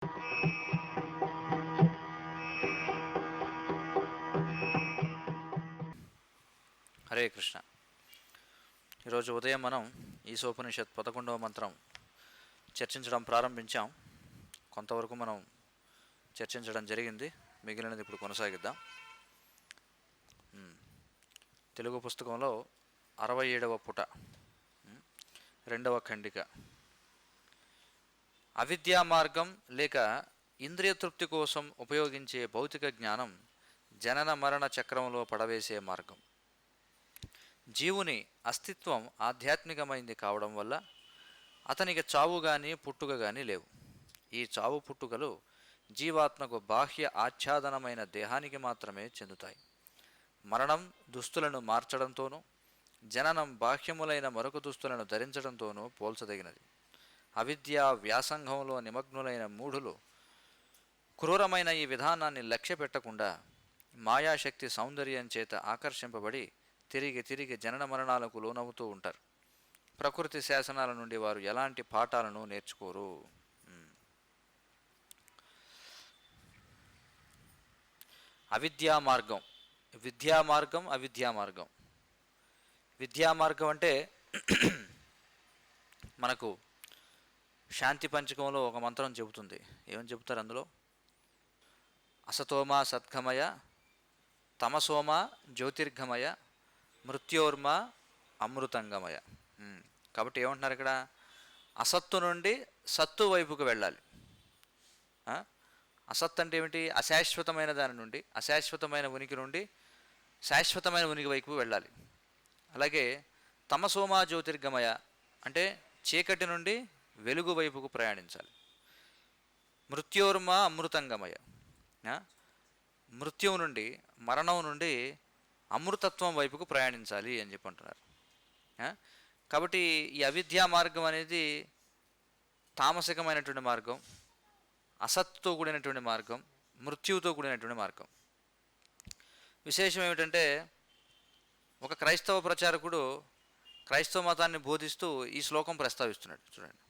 హరే కృష్ణ. ఈరోజు ఉదయం మనం ఈశోపనిషత్ 11వ మంత్రం చర్చించడం ప్రారంభించాం. కొంతవరకు మనం చర్చించడం జరిగింది, మిగిలినది ఇప్పుడు కొనసాగిద్దాం. తెలుగు పుస్తకంలో 67వ పుట, 2వ ఖండిక. అవిద్యా మార్గం లేక ఇంద్రియ తృప్తి కోసం ఉపయోగించే భౌతిక జ్ఞానం జనన మరణ చక్రంలో పడవేసే మార్గం. జీవుని అస్తిత్వం ఆధ్యాత్మికమైంది కావడం వల్ల అతనికి చావు కానీ పుట్టుక కానీ లేవు. ఈ చావు పుట్టుకలు జీవాత్మకు బాహ్య ఆచ్ఛాదనమైన దేహానికి మాత్రమే చెందుతాయి. మరణం దుస్తులను మార్చడంతోనూ, జననం బాహ్యములైన మరొక దుస్తులను ధరించడంతోనూ పోల్చదగినది. అవిద్యా వ్యాసంగంలో నిమగ్నులైన మూఢులు క్రూరమైన ఈ విధానాన్ని లక్ష్య పెట్టకుండా మాయాశక్తి సౌందర్యం చేత ఆకర్షింపబడి తిరిగి తిరిగి జనన మరణాలకు లోనవుతూ ఉంటారు. ప్రకృతి శాసనాల నుండి వారు ఎలాంటి పాఠాలను నేర్చుకోరు. అవిద్యా మార్గం, విద్యా మార్గం, అవిద్యా మార్గం. విద్యా మార్గం అంటే మనకు శాంతి పంచకంలో ఒక మంత్రం చెబుతుంది. ఏమని చెబుతారు అందులో? అసతోమా సద్గమయ, తమసోమా జ్యోతిర్గమయ, మృత్యోర్మ అమృతంగమయ. కాబట్టి ఏమంటున్నారు ఇక్కడ? అసత్తు నుండి సత్తు వైపుకు వెళ్ళాలి. అసత్ అంటే ఏమిటి? అశాశ్వతమైన దాని నుండి, అశాశ్వతమైన ఉనికి నుండి శాశ్వతమైన ఉనికి వైపు వెళ్ళాలి. అలాగే తమసోమా జ్యోతిర్గమయ అంటే చీకటి నుండి వెలుగు వైపుకు ప్రయాణించాలి. మృత్యోర్మ అమృతంగమయ, మృత్యువు నుండి, మరణం నుండి అమృతత్వం వైపుకు ప్రయాణించాలి అని చెప్పి అంటున్నారు. కాబట్టి ఈ అవిద్యా మార్గం అనేది తామసికమైనటువంటి మార్గం, అసత్తుతో కూడినటువంటి మార్గం, మృత్యువుతో కూడినటువంటి మార్గం. విశేషం ఏమిటంటే, ఒక క్రైస్తవ ప్రచారకుడు క్రైస్తవ మతాన్ని బోధిస్తూ ఈ శ్లోకం ప్రస్తావిస్తున్నాడు. చూడండి,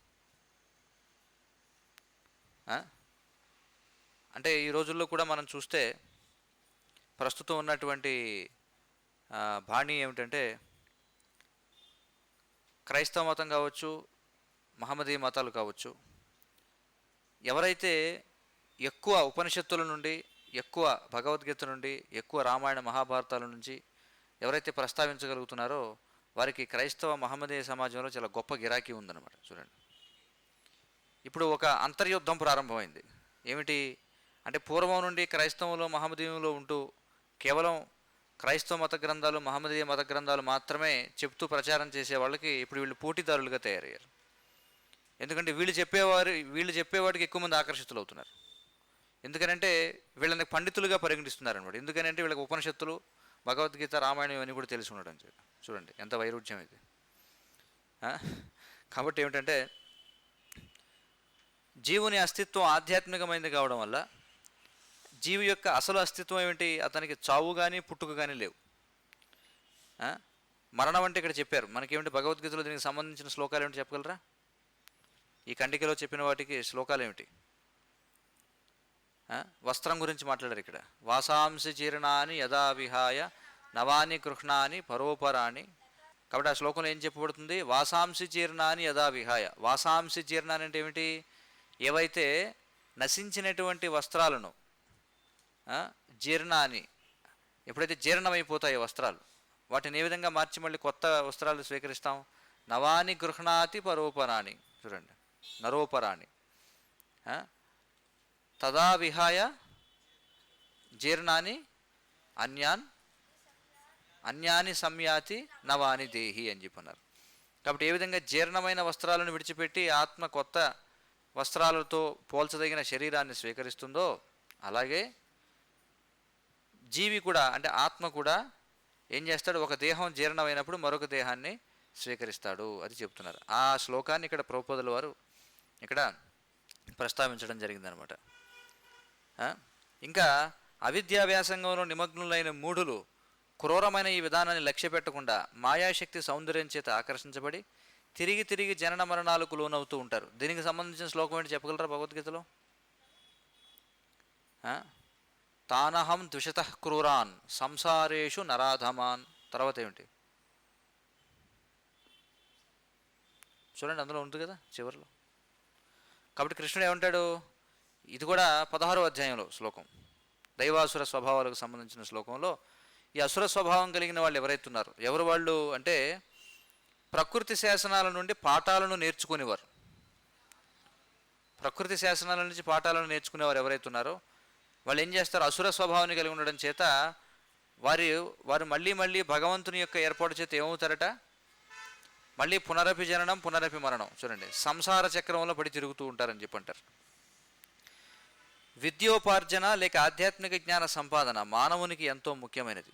అంటే ఈ రోజుల్లో కూడా మనం చూస్తే ప్రస్తుతం ఉన్నటువంటి బాణీ ఏమిటంటే, క్రైస్తవ మతం కావచ్చు, మహమ్మదీయ మతాలు కావచ్చు, ఎవరైతే ఎక్కువ ఉపనిషత్తుల నుండి, ఎక్కువ భగవద్గీత నుండి, ఎక్కువ రామాయణ మహాభారతాల నుంచి ఎవరైతే ప్రస్తావించగలుగుతున్నారో వారికి క్రైస్తవ మహమ్మదీయ సమాజంలో చాలా గొప్ప గిరాకీ ఉందన్నమాట. చూడండి, ఇప్పుడు ఒక అంతర్యుద్ధం ప్రారంభమైంది. ఏమిటి అంటే, పూర్వం నుండి క్రైస్తవంలో మహమ్మదీయంలో ఉంటూ కేవలం క్రైస్తవ మత గ్రంథాలు, మహమ్మదీయ మత గ్రంథాలు మాత్రమే చెప్తూ ప్రచారం చేసే వాళ్ళకి ఇప్పుడు వీళ్ళు పోటీదారులుగా తయారయ్యారు. ఎందుకంటే వీళ్ళు చెప్పేవాడికి ఎక్కువ మంది ఆకర్షితులు అవుతున్నారు. ఎందుకనంటే వీళ్ళని పండితులుగా పరిగణిస్తున్నారు అనమాట. ఎందుకనంటే వీళ్ళకి ఉపనిషత్తులు, భగవద్గీత, రామాయణం ఇవన్నీ కూడా తెలిసి ఉండడం. చూడండి ఎంత వైరుధ్యం ఇది. కాబట్టి ఏమిటంటే, జీవుని అస్తిత్వం ఆధ్యాత్మికమైనది కావడం వల్ల జీవి యొక్క అసలు అస్తిత్వం ఏమిటి? అతనికి చావు కానీ పుట్టుక కానీ లేవు. మరణం అంటే ఇక్కడ చెప్పారు. మనకేమిటి భగవద్గీతలో దీనికి సంబంధించిన శ్లోకాలు ఏమిటి చెప్పగలరా? ఈ ఖండికలో చెప్పిన వాటికి శ్లోకాలు ఏమిటి? వస్త్రం గురించి మాట్లాడారు ఇక్కడ. వాసాంసి జీర్ణాని యదా విహాయ నవాని గృహ్ణాని పరోపరాణి. కాబట్టి ఆ శ్లోకంలో ఏం చెప్పబడుతుంది? వాసాంసి జీర్ణాని యదా విహాయ. వాసాంసి జీర్ణాని అంటే ఏమిటి? ఏవైతే నశించినటువంటి వస్త్రాలను, జీర్ణాన్ని, ఎప్పుడైతే జీర్ణమైపోతాయో వస్త్రాలు, వాటిని ఏ విధంగా మార్చి మళ్ళీ కొత్త వస్త్రాలు స్వీకరిస్తాం? నవాని గృహ్ణాతి పరోపరాణి. చూడండి, నరోపరాణి. తదా విహాయ జీర్ణాన్ని అన్యాని సంయాతి నవాని దేహి అని చెప్పన్నారు. కాబట్టి ఏ విధంగా జీర్ణమైన వస్త్రాలను విడిచిపెట్టి ఆత్మ కొత్త వస్త్రాలతో పోల్చదగిన శరీరాన్ని స్వీకరిస్తుందో, అలాగే జీవి కూడా, అంటే ఆత్మ కూడా ఏం చేస్తాడు? ఒక దేహం జీర్ణమైనప్పుడు మరొక దేహాన్ని స్వీకరిస్తాడు. అది చెప్తున్నారు. ఆ శ్లోకాన్ని ఇక్కడ ప్రభుపాదుల వారు ఇక్కడ ప్రస్తావించడం జరిగిందనమాట. ఇంకా అవిద్యా వ్యాసంగంలో నిమగ్నులైన మూఢులు క్రూరమైన ఈ విధానాన్ని లక్ష్య పెట్టకుండా మాయాశక్తి సౌందర్యం చేత ఆకర్షించబడి తిరిగి తిరిగి జనన మరణాలకు లోనవుతూ ఉంటారు. దీనికి సంబంధించిన శ్లోకం ఏంటి చెప్పగలరా భగవద్గీతలో? ఆ? తానహం ద్విషతః క్రూరాన్ సంసారేషు నరాధమాన్. తర్వాత ఏమిటి చూడండి, అందులో ఉంది కదా చివరిలో. కాబట్టి కృష్ణుడు ఏమంటాడు, ఇది కూడా 16వ అధ్యాయంలో శ్లోకం, దైవాసుర స్వభావాలకు సంబంధించిన శ్లోకంలో, ఈ అసుర స్వభావం కలిగిన వాళ్ళు ఎవరైతున్నారో, ఎవరు వాళ్ళు అంటే ప్రకృతి శాసనాల నుండి పాఠాలను నేర్చుకునేవారు. ప్రకృతి శాసనాల నుంచి పాఠాలను నేర్చుకునేవారు ఎవరైతున్నారో వాళ్ళు ఏం చేస్తారు, అసుర స్వభావాన్ని కలిగి ఉండడం చేత వారు మళ్ళీ మళ్ళీ భగవంతుని యొక్క ఏర్పాటు చేత ఏమవుతారట, మళ్ళీ పునరపి జననం పునరపి మరణం. చూడండి, సంసార చక్రంలో పడి తిరుగుతూ ఉంటారని చెప్పి అంటారు. విద్యోపార్జన లేక ఆధ్యాత్మిక జ్ఞాన సంపాదన మానవునికి ఎంతో ముఖ్యమైనది.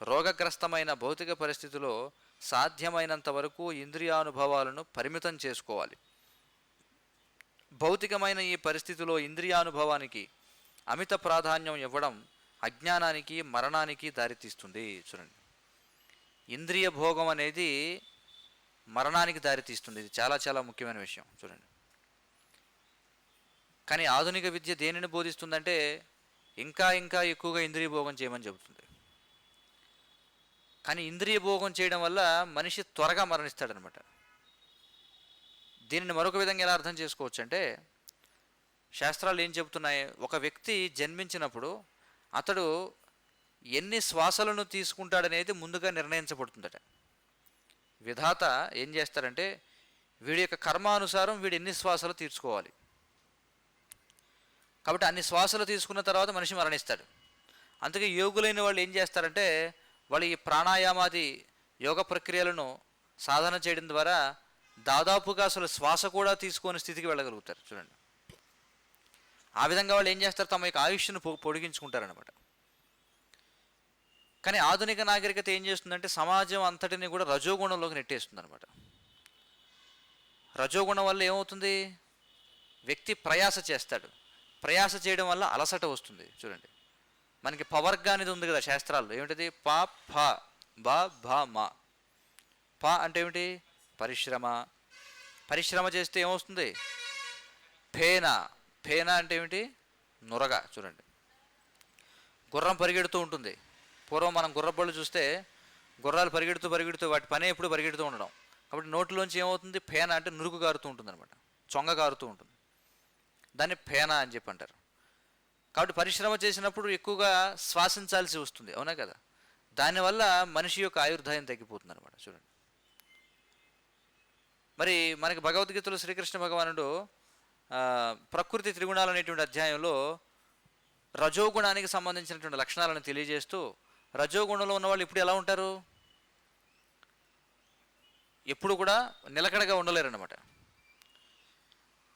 రోగగ్రస్తమైన భౌతిక పరిస్థితిలో సాధ్యమైనంత వరకు ఇంద్రియానుభవాలను పరిమితం చేసుకోవాలి. భౌతికమైన ఈ పరిస్థితిలో ఇంద్రియానుభవానికి అమిత ప్రాధాన్యం ఇవ్వడం అజ్ఞానానికి మరణానికి దారితీస్తుంది. చూడండి, ఇంద్రియ భోగం అనేది మరణానికి దారితీస్తుంది. ఇది చాలా చాలా ముఖ్యమైన విషయం. చూడండి, కానీ ఆధునిక విద్య దేనిని బోధిస్తుందంటే ఇంకా ఇంకా ఎక్కువగా ఇంద్రియ భోగం చేయమని చెబుతుంది. కానీ ఇంద్రియ భోగం చేయడం వల్ల మనిషి త్వరగా మరణిస్తాడనమాట. దీనిని మరొక విధంగా ఎలా అర్థం చేసుకోవచ్చు అంటే, శాస్త్రాలు ఏం చెబుతున్నాయి, ఒక వ్యక్తి జన్మించినప్పుడు అతడు ఎన్ని శ్వాసలను తీసుకుంటాడనేది ముందుగా నిర్ణయించబడుతుందట. విధాత ఏం చేస్తారంటే వీడి యొక్క కర్మానుసారం వీడు ఎన్ని శ్వాసలు తీర్చుకోవాలి. కాబట్టి అన్ని శ్వాసలు తీసుకున్న తర్వాత మనిషి మరణిస్తాడు. అందుకే యోగులైన వాళ్ళు ఏం చేస్తారంటే వాళ్ళు ఈ ప్రాణాయామాది యోగ ప్రక్రియలను సాధన చేయడం ద్వారా దాదాపుగా అసలు శ్వాస కూడా తీసుకునే స్థితికి వెళ్ళగలుగుతారు. చూడండి, ఆ విధంగా వాళ్ళు ఏం చేస్తారు, తమ యొక్క ఆయుష్ను పొడిగించుకుంటారనమాట. కానీ ఆధునిక నాగరికత ఏం చేస్తుందంటే సమాజం అంతటిని కూడా రజోగుణంలోకి నెట్టేస్తుంది అనమాట. రజోగుణం వల్ల ఏమవుతుంది, వ్యక్తి ప్రయాస చేస్తాడు. ప్రయాస చేయడం వల్ల అలసట వస్తుంది. చూడండి, మనకి పవర్గ అనేది ఉంది కదా శాస్త్రాల్లో, ఏమిటది, పా ఫ బ భ మ. ప అంటే ఏమిటి, పరిశ్రమ. పరిశ్రమ చేస్తే ఏమొస్తుంది, ఫేన. ఫేన అంటే ఏమిటి, నురగ. చూడండి, గుర్రం పరిగెడుతూ ఉంటుంది. పూర్వం మనం గుర్రబళ్ళు చూస్తే గుర్రాలు పరిగెడుతూ పరిగెడుతూ వాటి పనే ఎప్పుడు పరిగెడుతూ ఉండడం. కాబట్టి నోట్లోంచి ఏమవుతుంది, ఫేన అంటే నురుగు కారుతూ ఉంటుంది అనమాట, చొంగ కారుతూ ఉంటుంది. దాన్ని ఫేన అని చెప్పి అంటారు. కాబట్టి పరిశ్రమ చేసినప్పుడు ఎక్కువగా శ్వాసించాల్సి వస్తుంది, అవునా కదా. దానివల్ల మనిషి యొక్క ఆయుర్దాయం తగ్గిపోతుంది అనమాట. చూడండి, మరి మనకి భగవద్గీతలో శ్రీకృష్ణ భగవానుడు ప్రకృతి త్రిగుణాలు అనేటువంటి అధ్యాయంలో రజోగుణానికి సంబంధించినటువంటి లక్షణాలను తెలియజేస్తూ, రజోగుణంలో ఉన్న వాళ్ళు ఇప్పుడు ఎలా ఉంటారు, ఎప్పుడు కూడా నిలకడగా ఉండలేరు అన్నమాట.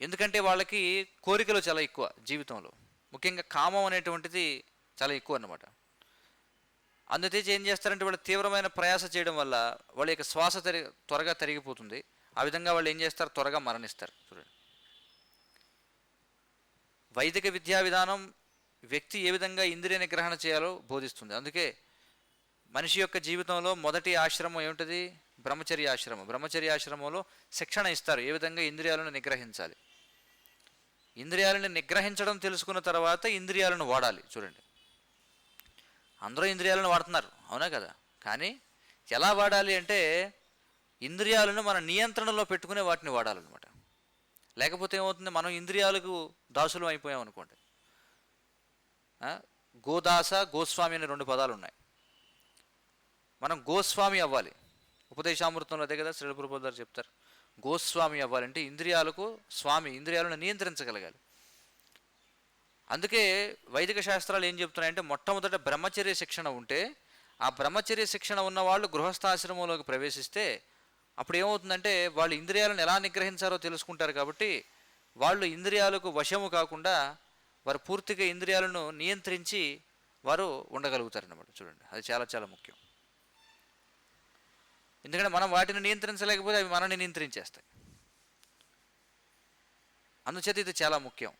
ఎందుకంటే వాళ్ళకి కోరికలు చాలా ఎక్కువ జీవితంలో, ముఖ్యంగా కామం అనేటువంటిది చాలా ఎక్కువ అన్నమాట. అందుతే ఏం చేస్తారంటే వాళ్ళు తీవ్రమైన ప్రయాస చేయడం వల్ల వాళ్ళ యొక్క శ్వాస త్వరగా తరిగిపోతుంది. ఆ విధంగా వాళ్ళు ఏం చేస్తారు, త్వరగా మరణిస్తారు. చూడండి, వైదిక విద్యా విధానం వ్యక్తి ఏ విధంగా ఇంద్రియ నిగ్రహణ చేయాలో బోధిస్తుంది. అందుకే మనిషి యొక్క జీవితంలో మొదటి ఆశ్రమం ఏమిటది, బ్రహ్మచర్య ఆశ్రమం. బ్రహ్మచర్య ఆశ్రమంలో శిక్షణ ఇస్తారు, ఏ విధంగా ఇంద్రియాలను నిగ్రహించాలి. ఇంద్రియాలను నిగ్రహించడం తెలుసుకున్న తర్వాత ఇంద్రియాలను వాడాలి. చూడండి, అందరూ ఇంద్రియాలను వాడుతున్నారు, అవునా కదా. కానీ ఎలా వాడాలి అంటే ఇంద్రియాలను మన నియంత్రణలో పెట్టుకునే వాటిని వాడాలన్నమాట. లేకపోతే ఏమవుతుంది, మనం ఇంద్రియాలకు దాసులం అయిపోయాం అనుకోండి. గోదాస గోస్వామి అనే 2 పదాలు ఉన్నాయి. మనం గోస్వామి అవ్వాలి. ఉపదేశామృతంలో అదే కదా శ్రీల ప్రభుపాదులు గారు చెప్తారు, గోస్వామి అవ్వాలంటే ఇంద్రియాలకు స్వామి, ఇంద్రియాలను నియంత్రించగలగాలి. అందుకే వైదిక శాస్త్రాలు ఏం చెప్తున్నాయంటే మొట్టమొదట బ్రహ్మచర్య శిక్షణ ఉంటే, ఆ బ్రహ్మచర్య శిక్షణ ఉన్న వాళ్ళు గృహస్థాశ్రమంలోకి ప్రవేశిస్తే అప్పుడు ఏమవుతుందంటే వాళ్ళు ఇంద్రియాలను ఎలా నిగ్రహించారో తెలుసుకుంటారు. కాబట్టి వాళ్ళు ఇంద్రియాలకు వశము కాకుండా వారు పూర్తిగా ఇంద్రియాలను నియంత్రించి వారు ఉండగలుగుతారన్నమాట. చూడండి, అది చాలా చాలా ముఖ్యం. ఎందుకంటే మనం వాటిని నియంత్రించలేకపోతే అవి మనల్ని నియంత్రించేస్తాయి. అందుచేత ఇది చాలా ముఖ్యం.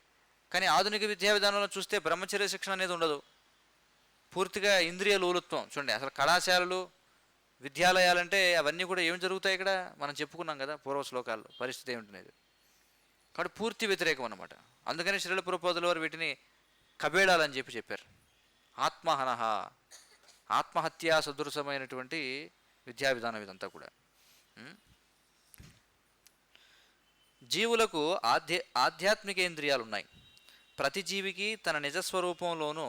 కానీ ఆధునిక విద్యా విధానంలో చూస్తే బ్రహ్మచర్య శిక్షణ అనేది ఉండదు, పూర్తిగా ఇంద్రియ లోలుత్వం. చూడండి, అసలు కళాశాలలు విద్యాలయాలంటే అవన్నీ కూడా ఏం జరుగుతాయి ఇక్కడ మనం చెప్పుకున్నాం కదా పూర్వ శ్లోకాల్లో, పరిస్థితి ఏమిటనేది. కాబట్టి పూర్తి వ్యతిరేకం అన్నమాట. అందుకని శ్రీల ప్రభుపాదుల వారు వీటిని కబేళాలని చెప్పారు. ఆత్మహనహ, ఆత్మహత్యా సదృశమైనటువంటి విద్యా విధానం ఇదంతా కూడా. జీవులకు ఆధ్యాత్మిక ఇంద్రియాలు ఉన్నాయి. ప్రతి జీవికి తన నిజస్వరూపంలోనూ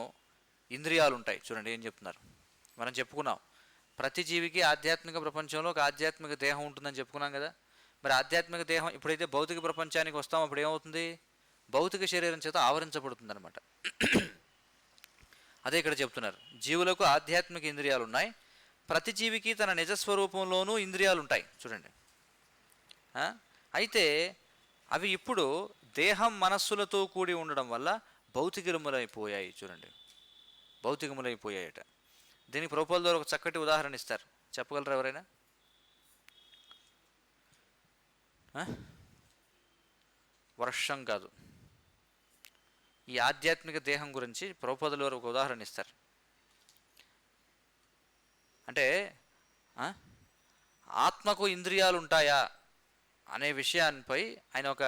ఇంద్రియాలు ఉంటాయి. చూడండి ఏం చెప్తున్నారు. మనం చెప్పుకున్నాం, ప్రతి జీవికి ఆధ్యాత్మిక ప్రపంచంలో ఒక ఆధ్యాత్మిక దేహం ఉంటుందని చెప్పుకున్నాం కదా. మరి ఆధ్యాత్మిక దేహం ఎప్పుడైతే భౌతిక ప్రపంచానికి వస్తామో అప్పుడు ఏమవుతుంది? భౌతిక శరీరం చేత ఆవరించబడుతుంది అనమాట. అదే ఇక్కడ చెప్తున్నారు, జీవులకు ఆధ్యాత్మిక ఇంద్రియాలు ఉన్నాయి, ప్రతి జీవికి తన నిజస్వరూపంలోనూ ఇంద్రియాలు ఉంటాయి. చూడండి, అయితే అవి ఇప్పుడు దేహం మనస్సులతో కూడి ఉండడం వల్ల భౌతికములైపోయాయి. చూడండి, భౌతికములైపోయాయట. దీనికి ప్రభుపాదుల ద్వారా ఒక చక్కటి ఉదాహరణ ఇస్తారు. చెప్పగలరా ఎవరైనా? వర్షం కాదు, ఈ ఆధ్యాత్మిక దేహం గురించి ప్రభుపాదుల వారు ఒక ఉదాహరణ ఇస్తారు. అంటే ఆత్మకు ఇంద్రియాలు ఉంటాయా అనే విషయాన్పై ఆయన ఒక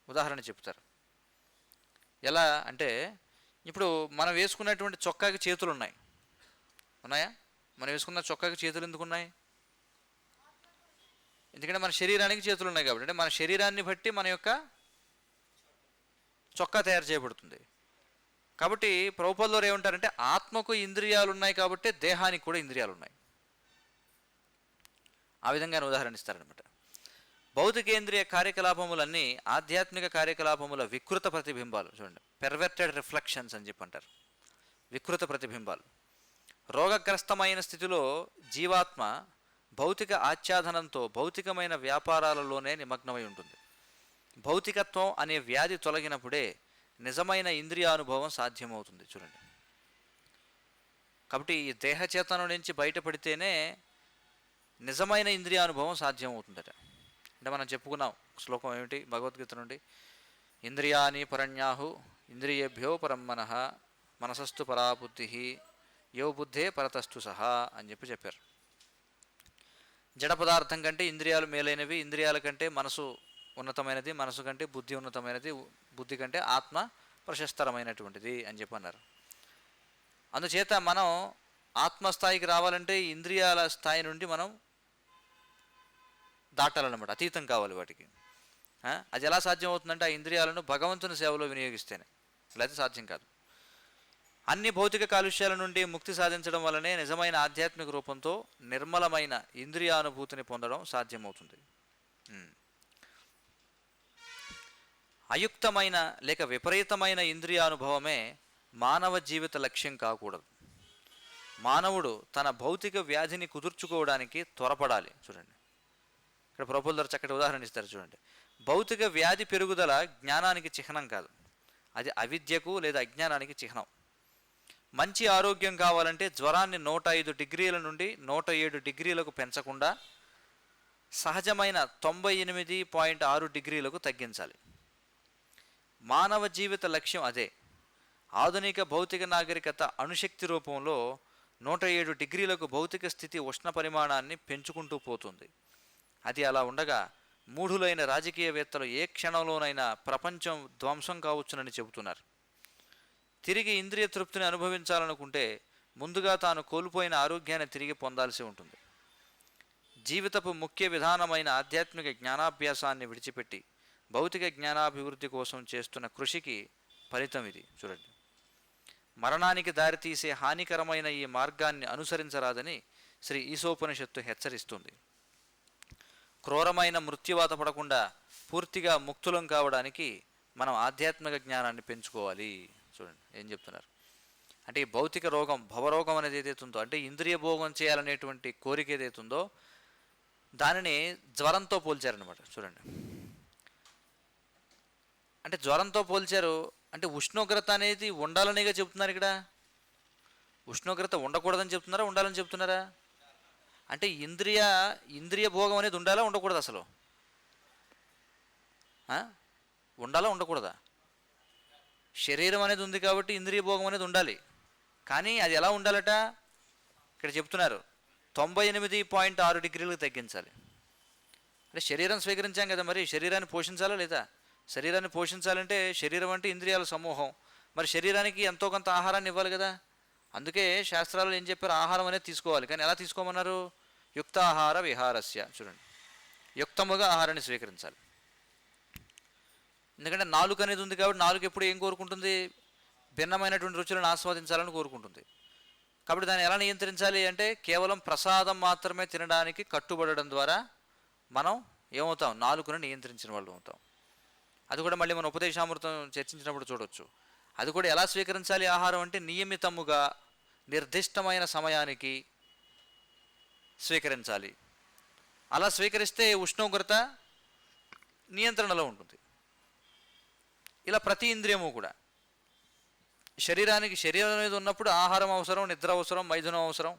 ఉదాహరణ చెప్తారు. ఎలా అంటే, ఇప్పుడు మనం వేసుకున్నటువంటి చొక్కాకి చేతులు ఉన్నాయా? మనం వేసుకున్న చొక్కాకి చేతులు ఎందుకు ఉన్నాయి? ఎందుకంటే మన శరీరానికి చేతులు ఉన్నాయి కాబట్టి. అంటే మన శరీరాన్ని బట్టి మన యొక్క చొక్కా తయారు చేయబడుతుంది. కాబట్టి ప్రభుపాదుల వారు ఏమంటారంటే, ఆత్మకు ఇంద్రియాలు ఉన్నాయి కాబట్టి దేహానికి కూడా ఇంద్రియాలు ఉన్నాయి. ఆ విధంగా ఉదాహరణ ఇస్తారనమాట. భౌతికేంద్రియ కార్యకలాపములన్నీ ఆధ్యాత్మిక కార్యకలాపముల వికృత ప్రతిబింబాలు. చూడండి, పెర్వర్టెడ్ రిఫ్లెక్షన్స్ అని చెప్పి అంటారు. వికృత ప్రతిబింబాలు. రోగగ్రస్తమైన స్థితిలో జీవాత్మ భౌతిక ఆచ్ఛాదనంతో భౌతికమైన వ్యాపారాలలోనే నిమగ్నమై ఉంటుంది. భౌతికత్వం అనే వ్యాధి తొలగినప్పుడే నిజమైన ఇంద్రియానుభవం సాధ్యమవుతుంది. చూడండి, కాబట్టి ఈ దేహచేతనం నుంచి బయటపడితేనే నిజమైన ఇంద్రియానుభవం సాధ్యమవుతుందట. అంటే మనం చెప్పుకున్నాం శ్లోకం ఏమిటి భగవద్గీత నుండి, ఇంద్రియాని పరన్యాహు ఇంద్రియేభ్యో పరం మనః మనసస్తు పరాబుద్ధి యో బుద్ధే పరతస్తు సహా అని చెప్పారు. జడ పదార్థం కంటే ఇంద్రియాలు మేలైనవి, ఇంద్రియాల కంటే మనసు ఉన్నతమైనది, మనసు కంటే బుద్ధి ఉన్నతమైనది, బుద్ధి కంటే ఆత్మ ప్రశస్తరమైనటువంటిది అని చెప్పన్నారు. అందుచేత మనం ఆత్మస్థాయికి రావాలంటే ఇంద్రియాల స్థాయి నుండి మనం దాటాలన్నమాట, అతీతం కావాలి వాటికి. అది ఎలా సాధ్యం అవుతుందంటే, ఆ ఇంద్రియాలను భగవంతుని సేవలో వినియోగిస్తేనే, లేకపోతే సాధ్యం కాదు. అన్ని భౌతిక కాలుష్యాల నుండి ముక్తి సాధించడం వల్లనే నిజమైన ఆధ్యాత్మిక రూపంతో నిర్మలమైన ఇంద్రియానుభూతిని పొందడం సాధ్యమవుతుంది. అయుక్తమైన లేక విపరీతమైన ఇంద్రియానుభవమే మానవ జీవిత లక్ష్యం కాకూడదు. మానవుడు తన భౌతిక వ్యాధిని కుదుర్చుకోవడానికి త్వరపడాలి. చూడండి, ఇక్కడ ప్రభుపాదుల ద్వారా చక్కటి ఉదాహరణ ఇస్తారు. చూడండి, భౌతిక వ్యాధి పెరుగుదల జ్ఞానానికి చిహ్నం కాదు, అది అవిద్యకు లేదా అజ్ఞానానికి చిహ్నం. మంచి ఆరోగ్యం కావాలంటే జ్వరాన్ని 105 డిగ్రీల నుండి 107 డిగ్రీలకు పెంచకుండా సహజమైన 98.6 డిగ్రీలకు తగ్గించాలి. మానవ జీవిత లక్ష్యం అదే. ఆధునిక భౌతిక నాగరికత అణుశక్తి రూపంలో 107 డిగ్రీలకు భౌతిక స్థితి ఉష్ణ పరిమాణాన్ని పెంచుకుంటూ పోతుంది. అది అలా ఉండగా మూఢులైన రాజకీయవేత్తలు ఏ క్షణంలోనైనా ప్రపంచం ధ్వంసం కావచ్చునని చెబుతున్నారు. తిరిగి ఇంద్రియ తృప్తిని అనుభవించాలనుకుంటే ముందుగా తాను కోల్పోయిన ఆరోగ్యాన్ని తిరిగి పొందాల్సి ఉంటుంది. జీవితపు ముఖ్య విధానమైన ఆధ్యాత్మిక జ్ఞానాభ్యాసాన్ని విడిచిపెట్టి భౌతిక జ్ఞానాభివృద్ధి కోసం చేస్తున్న కృషికి ఫలితం ఇది. చూడండి, మరణానికి దారితీసే హానికరమైన ఈ మార్గాన్ని అనుసరించరాదని శ్రీ ఈశోపనిషత్తు హెచ్చరిస్తుంది. క్రూరమైన మృత్యువాత పడకుండా పూర్తిగా ముక్తులం కావడానికి మనం ఆధ్యాత్మిక జ్ఞానాన్ని పెంచుకోవాలి. చూడండి ఏం చెప్తున్నారు అంటే, ఈ భౌతిక రోగం భవరోగం అనేది ఏదైతుందో, అంటే ఇంద్రియ భోగం చేయాలనేటువంటి కోరిక ఏదైతుందో దానిని జ్వరంతో పోల్చారనమాట. చూడండి, అంటే జ్వరంతో పోల్చారు అంటే ఉష్ణోగ్రత అనేది ఉండాలనిగా చెప్తున్నారు. ఇక్కడ ఉష్ణోగ్రత ఉండకూడదని చెప్తున్నారా, ఉండాలని చెప్తున్నారా? అంటే ఇంద్రియ భోగం అనేది ఉండాలా ఉండకూడదు? అసలు ఉండాలా ఉండకూడదా? శరీరం అనేది ఉంది కాబట్టి ఇంద్రియ భోగం అనేది ఉండాలి. కానీ అది ఎలా ఉండాలట ఇక్కడ చెప్తున్నారు, 98.6 డిగ్రీలకు తగ్గించాలి. అంటే శరీరం స్వీకరించాం కదా, మరి శరీరాన్ని పోషించాలా లేదా? శరీరాన్ని పోషించాలంటే శరీరం అంటే ఇంద్రియాల సమూహం, మరి శరీరానికి ఎంతో కొంత ఆహారాన్ని ఇవ్వాలి కదా. అందుకే శాస్త్రాలు ఏం చెప్పారు, ఆహారం అనేది తీసుకోవాలి. కానీ ఎలా తీసుకోమన్నారు, యుక్తాహార విహారస్య. చూడండి, యుక్తముగా ఆహారాన్ని స్వీకరించాలి. ఎందుకంటే నాలుక అనేది ఉంది కాబట్టి నాలుక ఎప్పుడు ఏం కోరుకుంటుంది, భిన్నమైనటువంటి రుచులను ఆస్వాదించాలని కోరుకుంటుంది. కాబట్టి దాన్ని ఎలా నియంత్రించాలి అంటే కేవలం ప్రసాదం మాత్రమే తినడానికి కట్టుబడడం ద్వారా మనం ఏమవుతాం, నాలుకను నియంత్రించిన వాళ్ళు అవుతాం. అది కూడా మళ్ళీ మన ఉపదేశామృతం చర్చించినప్పుడు చూడవచ్చు. అది కూడా ఎలా స్వీకరించాలి ఆహారం అంటే నియమితముగా నిర్దిష్టమైన సమయానికి స్వీకరించాలి. అలా స్వీకరిస్తే ఉష్ణోగ్రత నియంత్రణలో ఉంటుంది. ఇలా ప్రతి ఇంద్రియము కూడా శరీరం మీద ఉన్నప్పుడు ఆహారం అవసరం, నిద్ర అవసరం, మైథునం అవసరం,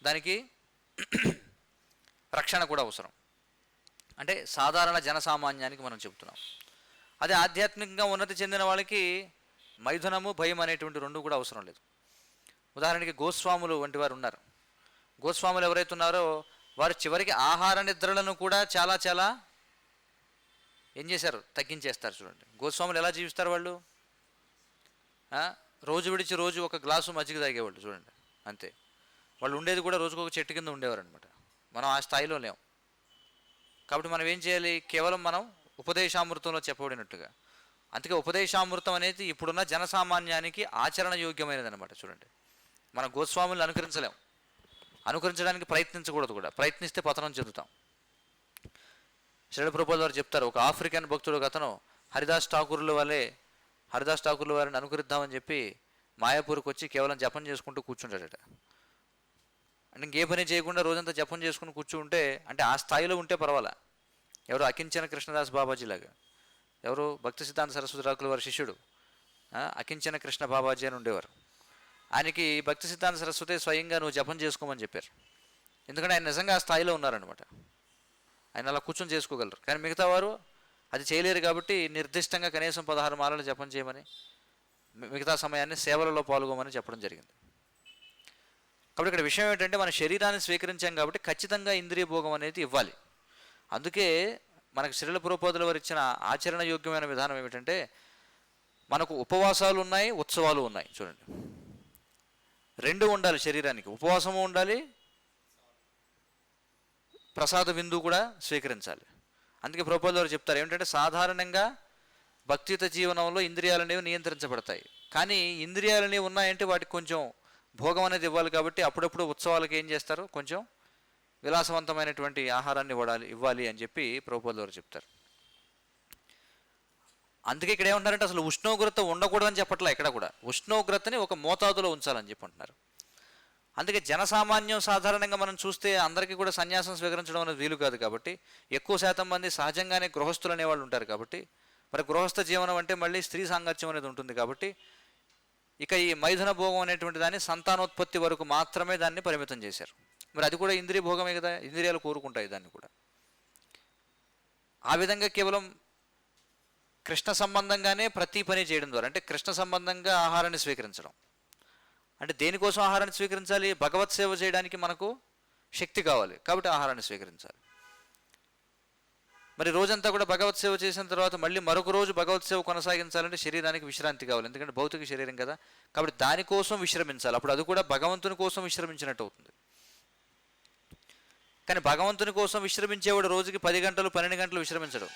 దానికి రక్షణ కూడా అవసరం. అంటే సాధారణ జనసామాన్యానికి మనం చెబుతున్నాం. అదే ఆధ్యాత్మికంగా ఉన్నతి చెందిన వాళ్ళకి మైథునము, భయం అనేటువంటి రెండు కూడా అవసరం లేదు. ఉదాహరణకి గోస్వాములు వంటి వారు ఉన్నారు. గోస్వాములు ఎవరైతే ఉన్నారో వారు చివరికి ఆహార నిద్రలను కూడా చాలా చాలా ఏం చేశారు, తగ్గించేస్తారు. చూడండి గోస్వాములు ఎలా జీవిస్తారు. వాళ్ళు రోజు విడిచి రోజు ఒక గ్లాసు మజ్జిగ తాగేవాళ్ళు. చూడండి అంతే. వాళ్ళు ఉండేది కూడా రోజుకు ఒక చెట్టు కింద ఉండేవారు అనమాట. మనం ఆ స్థాయిలో లేం. కాబట్టి మనం ఏం చేయాలి, కేవలం మనం ఉపదేశామృతంలో చెప్పబడినట్టుగా. అందుకే ఉపదేశామృతం అనేది ఇప్పుడున్న జనసామాన్యానికి ఆచరణ యోగ్యమైనది అనమాట. చూడండి, మన గోస్వాములను అనుకరించలేం, అనుకరించడానికి ప్రయత్నించకూడదు కూడా. ప్రయత్నిస్తే పతనం చెందుతాం. శ్రీల ప్రభుపాదుల వారు చెప్తారు, ఒక ఆఫ్రికన్ భక్తుడు ఒక అతను హరిదాస్ ఠాకూర్ల వారిని అనుకరిద్దామని చెప్పి మాయాపూర్కి వచ్చి కేవలం జపం చేసుకుంటూ కూర్చుంటాడట. అంటే ఇంకే పని చేయకుండా రోజంతా జపం చేసుకుని కూర్చుంటే, అంటే ఆ స్థాయిలో ఉంటే పర్వాలా. ఎవరు అకించన కృష్ణదాస్ బాబాజీ లాగా, ఎవరు భక్తి సిద్ధాంత సరస్వతి రాకుల వారి శిష్యుడు అకించన కృష్ణ బాబాజీ అని ఉండేవారు. ఆయనకి భక్తి సిద్ధాంత సరస్వతి స్వయంగా నువ్వు జపం చేసుకోమని చెప్పారు. ఎందుకంటే ఆయన నిజంగా ఆ స్థాయిలో ఉన్నారనమాట. ఆయన అలా కూర్చొని చేసుకోగలరు. కానీ మిగతా వారు అది చేయలేరు. కాబట్టి నిర్దిష్టంగా కనీసం 16 మాలలు జపం చేయమని, మిగతా సమయాన్ని సేవలలో పాల్గొమని చెప్పడం జరిగింది. కాబట్టి ఇక్కడ విషయం ఏంటంటే మన శరీరాన్ని స్వీకరించాం కాబట్టి ఖచ్చితంగా ఇంద్రియ భోగం అనేది ఇవ్వాలి. అందుకే మనకు శ్రీల ప్రభుపాదుల వారు ఇచ్చిన ఆచరణ యోగ్యమైన విధానం ఏమిటంటే, మనకు ఉపవాసాలు ఉన్నాయి, ఉత్సవాలు ఉన్నాయి. చూడండి, రెండు ఉండాలి శరీరానికి. ఉపవాసము ఉండాలి, ప్రసాద విందు కూడా స్వీకరించాలి. అందుకే ప్రభుపాదుల వారు చెప్తారు ఏమిటంటే, సాధారణంగా భక్తియుత జీవనంలో ఇంద్రియాలు అనేవి నియంత్రించబడతాయి. కానీ ఇంద్రియాలు అనేవి ఉన్నాయంటే వాటికి కొంచెం భోగం అనేది ఇవ్వాలి. కాబట్టి అప్పుడప్పుడు ఉత్సవాలకు ఏం చేస్తారు, కొంచెం విలాసవంతమైనటువంటి ఆహారాన్ని ఇవ్వాలి అని చెప్పి ప్రభుపాదుల వారు చెప్తారు. అందుకే ఇక్కడ ఏమంటారంటే అసలు ఉష్ణోగ్రత ఉండకూడదని చెప్పట్లా. ఇక్కడ కూడా ఉష్ణోగ్రతని ఒక మోతాదులో ఉంచాలని చెప్పి అంటున్నారు. అందుకే జనసామాన్యం సాధారణంగా మనం చూస్తే అందరికీ కూడా సన్యాసం స్వీకరించడం అనేది వీలు కాదు. కాబట్టి ఎక్కువ శాతం మంది సహజంగానే గృహస్థులు అనేవాళ్ళు ఉంటారు. కాబట్టి మరి గృహస్థ జీవనం అంటే మళ్ళీ స్త్రీ సాంగత్యం అనేది ఉంటుంది. కాబట్టి ఇక ఈ మైథున భోగం అనేటువంటి దాన్ని సంతానోత్పత్తి వరకు మాత్రమే దాన్ని పరిమితం చేశారు. మరి అది కూడా ఇంద్రియ భోగమే కదా, ఇంద్రియాలు కోరుకుంటాయి దాన్ని కూడా. ఆ విధంగా కేవలం కృష్ణ సంబంధంగానే ప్రతి పని చేయడం ద్వారా, అంటే కృష్ణ సంబంధంగా ఆహారాన్ని స్వీకరించడం. అంటే దేనికోసం ఆహారాన్ని స్వీకరించాలి, భగవత్ సేవ చేయడానికి మనకు శక్తి కావాలి. కాబట్టి ఆహారాన్ని స్వీకరించాలి. మరి రోజంతా కూడా భగవత్ సేవ చేసిన తర్వాత మళ్ళీ మరొక రోజు భగవత్ సేవ కొనసాగించాలంటే శరీరానికి విశ్రాంతి కావాలి. ఎందుకంటే భౌతిక శరీరం కదా. కాబట్టి దానికోసం విశ్రమించాలి. అప్పుడు అది కూడా భగవంతుని కోసం విశ్రమించినట్టు అవుతుంది. కానీ భగవంతుని కోసం విశ్రమించేవాడు రోజుకి 10 గంటలు 12 గంటలు విశ్రమించడం.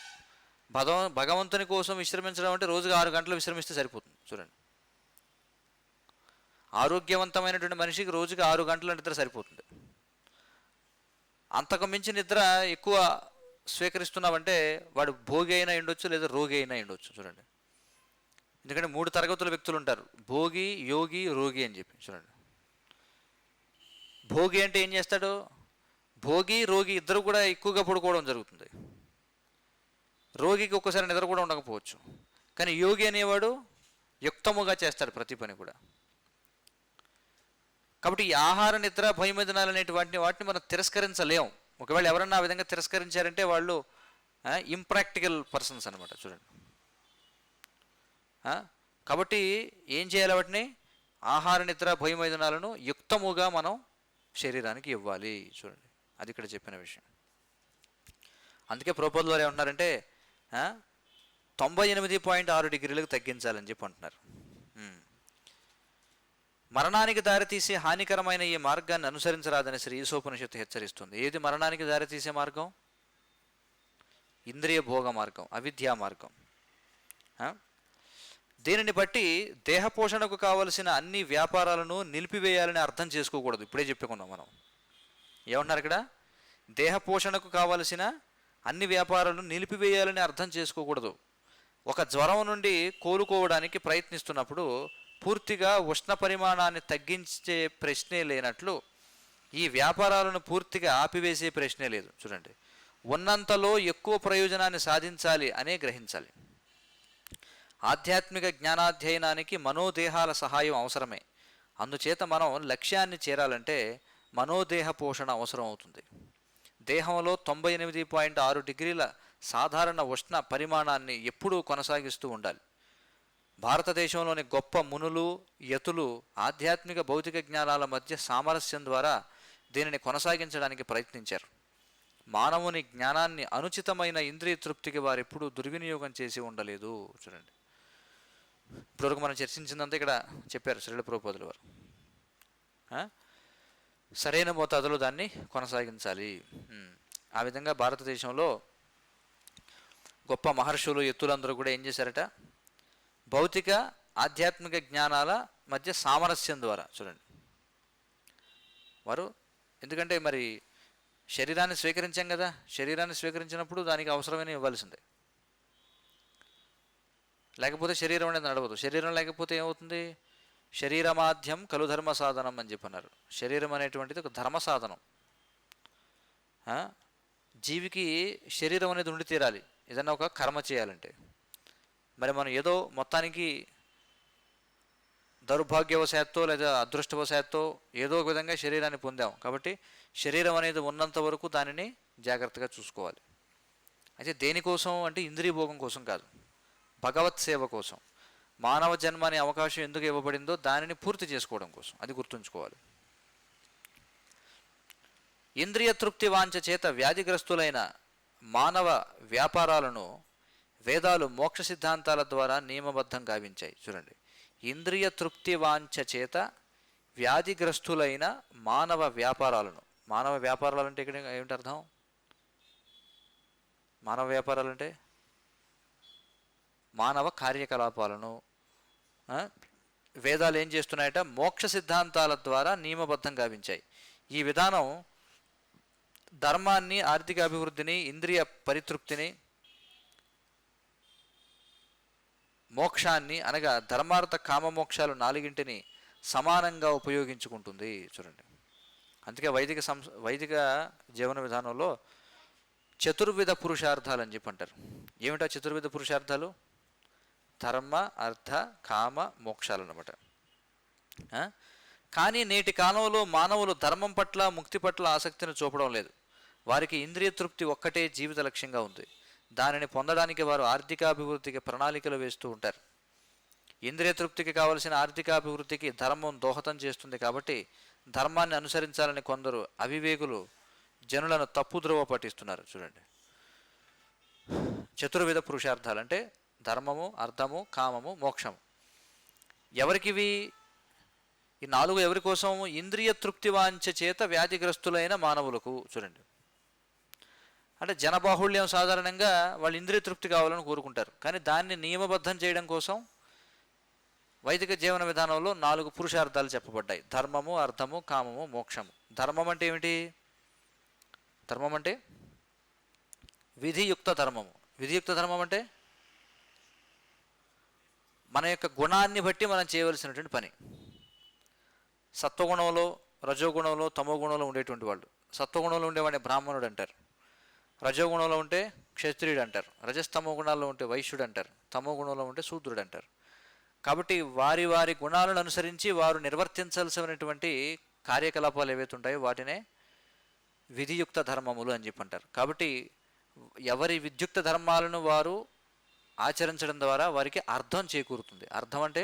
భగవంతుని కోసం విశ్రమించడం అంటే రోజుకి 6 గంటలు విశ్రమిస్తే సరిపోతుంది. చూడండి, ఆరోగ్యవంతమైనటువంటి మనిషికి రోజుకి 6 గంటల నిద్ర సరిపోతుంది. అంతకు మించి నిద్ర ఎక్కువ స్వీకరిస్తున్నామంటే వాడు భోగి అయినా ఉండొచ్చు, లేదా రోగి అయినా ఉండొచ్చు. చూడండి, ఎందుకంటే 3 తరగతుల వ్యక్తులు ఉంటారు, భోగి, యోగి, రోగి అని చెప్పి. చూడండి, భోగి అంటే ఏం చేస్తాడు, భోగి రోగి ఇద్దరు కూడా ఎక్కువగా పడుకోవడం జరుగుతుంది. రోగికి ఒక్కసారి నిద్ర కూడా ఉండకపోవచ్చు. కానీ యోగి అనేవాడు యుక్తముగా చేస్తాడు ప్రతి పని కూడా. కాబట్టి ఈ ఆహార నిద్ర భయమిథునాలు అనేటువంటి వాటిని మనం తిరస్కరించలేం. ఒకవేళ ఎవరన్నా ఆ విధంగా తిరస్కరించారంటే వాళ్ళు ఇంప్రాక్టికల్ పర్సన్స్ అనమాట. చూడండి, కాబట్టి ఏం చేయాలి, వాటిని ఆహార నిద్ర భయమైథునాలను యుక్తముగా మనం శరీరానికి ఇవ్వాలి. చూడండి, అది ఇక్కడ చెప్పిన విషయం. అందుకే ప్రభుపాదుల వారు ఏమంటున్నారంటే 98.6 డిగ్రీలకు తగ్గించాలని చెప్పి అంటున్నారు. ఉమ్. మరణానికి దారితీసే హానికరమైన ఈ మార్గాన్ని అనుసరించరాదని శ్రీ ఈశోపనిషత్తు హెచ్చరిస్తుంది. ఏది మరణానికి దారితీసే మార్గం? ఇంద్రియ భోగ మార్గం, అవిద్యా మార్గం. దీనిని బట్టి దేహపోషణకు కావలసిన అన్ని వ్యాపారాలను నిలిపివేయాలని అర్థం చేసుకోకూడదు. ఇప్పుడే చెప్పుకున్నాం మనం. ఏమంటున్నారు ఇక్కడ? దేహపోషణకు కావలసిన అన్ని వ్యాపారాలను నిలిపివేయాలని అర్థం చేసుకోకూడదు. ఒక జ్వరం నుండి కోలుకోవడానికి ప్రయత్నిస్తున్నప్పుడు పూర్తిగా ఉష్ణ పరిమాణాన్ని తగ్గించే ప్రశ్నే లేనట్లు ఈ వ్యాపారాలను పూర్తిగా ఆపివేసే ప్రశ్నే లేదు. చూడండి, ఉన్నంతలో ఎక్కువ ప్రయోజనాన్ని సాధించాలి అనే గ్రహించాలి. ఆధ్యాత్మిక జ్ఞానాధ్యయనానికి మనోదేహాల సహాయం అవసరమే. అందుచేత మనం లక్ష్యాన్ని చేరాలంటే మనోదేహ పోషణ అవసరం అవుతుంది. దేహంలో 98.6 డిగ్రీల సాధారణ ఉష్ణ పరిమాణాన్ని ఎప్పుడూ కొనసాగిస్తూ ఉండాలి. భారతదేశంలోని గొప్ప మునులు, యతులు ఆధ్యాత్మిక భౌతిక జ్ఞానాల మధ్య సామరస్యం ద్వారా దీనిని కొనసాగించడానికి ప్రయత్నించారు. మానవుని జ్ఞానాన్ని అనుచితమైన ఇంద్రియ తృప్తికి వారు ఎప్పుడూ దుర్వినియోగం చేసి ఉండలేదు. చూడండి, ఇప్పటివరకు మనం చర్చించిందంతా ఇక్కడ చెప్పారు శ్రీల ప్రభుపాదుల వారు. సరైన మోతాదులో దాన్ని కొనసాగించాలి. ఆ విధంగా భారతదేశంలో గొప్ప మహర్షులు, ఎత్తులందరూ కూడా ఏం చేశారట? భౌతిక ఆధ్యాత్మిక జ్ఞానాల మధ్య సామరస్యం ద్వారా, చూడండి, వారు, ఎందుకంటే మరి శరీరాన్ని స్వీకరించాం కదా, శరీరాన్ని స్వీకరించినప్పుడు దానికి అవసరమైన ఇవ్వాల్సిందే, లేకపోతే శరీరం అనేది నడవదు. శరీరం లేకపోతే ఏమవుతుంది? శరీరమాధ్యం కలు ధర్మ సాధనం అని చెప్పన్నారు. శరీరం అనేటువంటిది ఒక ధర్మ సాధనం. జీవికి శరీరం అనేది ఉండి తీరాలి ఏదన్నా ఒక కర్మ చేయాలంటే. మరి మనం ఏదో మొత్తానికి దౌర్భాగ్యవశాత్తో లేదా అదృష్టవశాత్తో ఏదో ఒక విధంగా శరీరాన్ని పొందాం. కాబట్టి శరీరం అనేది ఉన్నంత వరకు దానిని జాగ్రత్తగా చూసుకోవాలి. అయితే దేనికోసం అంటే ఇంద్రియ భోగం కోసం కాదు, భగవత్ సేవ కోసం. మానవ జన్మ అనే అవకాశం ఎందుకు ఇవ్వబడిందో దానిని పూర్తి చేసుకోవడం కోసం, అది గుర్తుంచుకోవాలి. ఇంద్రియ తృప్తి వాంఛ చేత వ్యాధిగ్రస్తులైన మానవ వ్యాపారాలను వేదాలు మోక్ష సిద్ధాంతాల ద్వారా నియమబద్ధం గావించాయి. చూడండి, ఇంద్రియ తృప్తి వాంఛ చేత వ్యాధిగ్రస్తులైన మానవ వ్యాపారాలను. మానవ వ్యాపారాలు అంటే ఇక్కడ ఏమిటి అర్థం? మానవ వ్యాపారాలు అంటే మానవ కార్యకలాపాలను వేదాలు ఏం చేస్తున్నాయట? మోక్ష సిద్ధాంతాల ద్వారా నియమబద్ధం గావించాయి. ఈ విధానం ధర్మాన్ని, ఆర్థిక అభివృద్ధిని, ఇంద్రియ పరితృప్తిని, మోక్షాన్ని అనగా ధర్మార్థ కామ మోక్షాలు నాలుగింటిని సమానంగా ఉపయోగించుకుంటుంది. చూడండి, అందుకే వైదిక జీవన విధానంలో చతుర్విధ పురుషార్థాలు అని చెప్పి అంటారు. ఏమిటా చతుర్విధ పురుషార్థాలు? ధర్మ, అర్థ, కామ, మోక్షాలు అన్నమాట. కానీ నేటి కాలంలో మానవులు ధర్మం పట్ల, ముక్తి పట్ల ఆసక్తిని చూపడం లేదు. వారికి ఇంద్రియ తృప్తి ఒక్కటే జీవిత లక్ష్యంగా ఉంది. దానిని పొందడానికి వారు ఆర్థికాభివృద్ధికి ప్రణాళికలు వేస్తూ ఉంటారు. ఇంద్రియ తృప్తికి కావలసిన ఆర్థికాభివృద్ధికి ధర్మం దోహదం చేస్తుంది. కాబట్టి ధర్మాన్ని అనుసరించాలని కొందరు అవివేకులు జనులను తప్పుద్రోవ పట్టిస్తున్నారు. చూడండి, చతుర్విధ పురుషార్థాలు అంటే ధర్మము, అర్థము, కామము, మోక్షము. ఎవరికివి? ఈ నాలుగు ఎవరి కోసం? ఇంద్రియ తృప్తి వాంఛ చేత వ్యాధిగ్రస్తులైన మానవులకు. చూడండి, అంటే జనబాహుళ్యం సాధారణంగా వాళ్ళు ఇంద్రియ తృప్తి కావాలని కోరుకుంటారు. కానీ దాన్ని నియమబద్ధం చేయడం కోసం వైదిక జీవన విధానంలో 4 పురుషార్థాలు చెప్పబడ్డాయి: ధర్మము, అర్థము, కామము, మోక్షము. ధర్మం అంటే ఏమిటి? ధర్మం అంటే విధియుక్త ధర్మము. విధియుక్త ధర్మం అంటే మన యొక్క గుణాన్ని బట్టి మనం చేయవలసినటువంటి పని. సత్వగుణంలో, రజోగుణంలో, తమో గుణంలో ఉండేటువంటి వాళ్ళు. సత్వగుణంలో ఉండేవాడిని బ్రాహ్మణుడు అంటారు, రజోగుణంలో ఉంటే క్షత్రియుడు అంటారు, రజస్తమో గుణాల్లో ఉంటే వైశ్యుడు అంటారు, తమో గుణంలో ఉంటే శూద్రుడు అంటారు. కాబట్టి వారి వారి గుణాలను అనుసరించి వారు నిర్వర్తించాల్సినటువంటి కార్యకలాపాలు ఏవైతే ఉంటాయో వాటినే విధియుక్త ధర్మములు అని చెప్పి అంటారు. కాబట్టి ఎవరి విద్యుక్త ధర్మాలను వారు ఆచరించడం ద్వారా వారికి అర్థం చేకూరుతుంది. అర్థం అంటే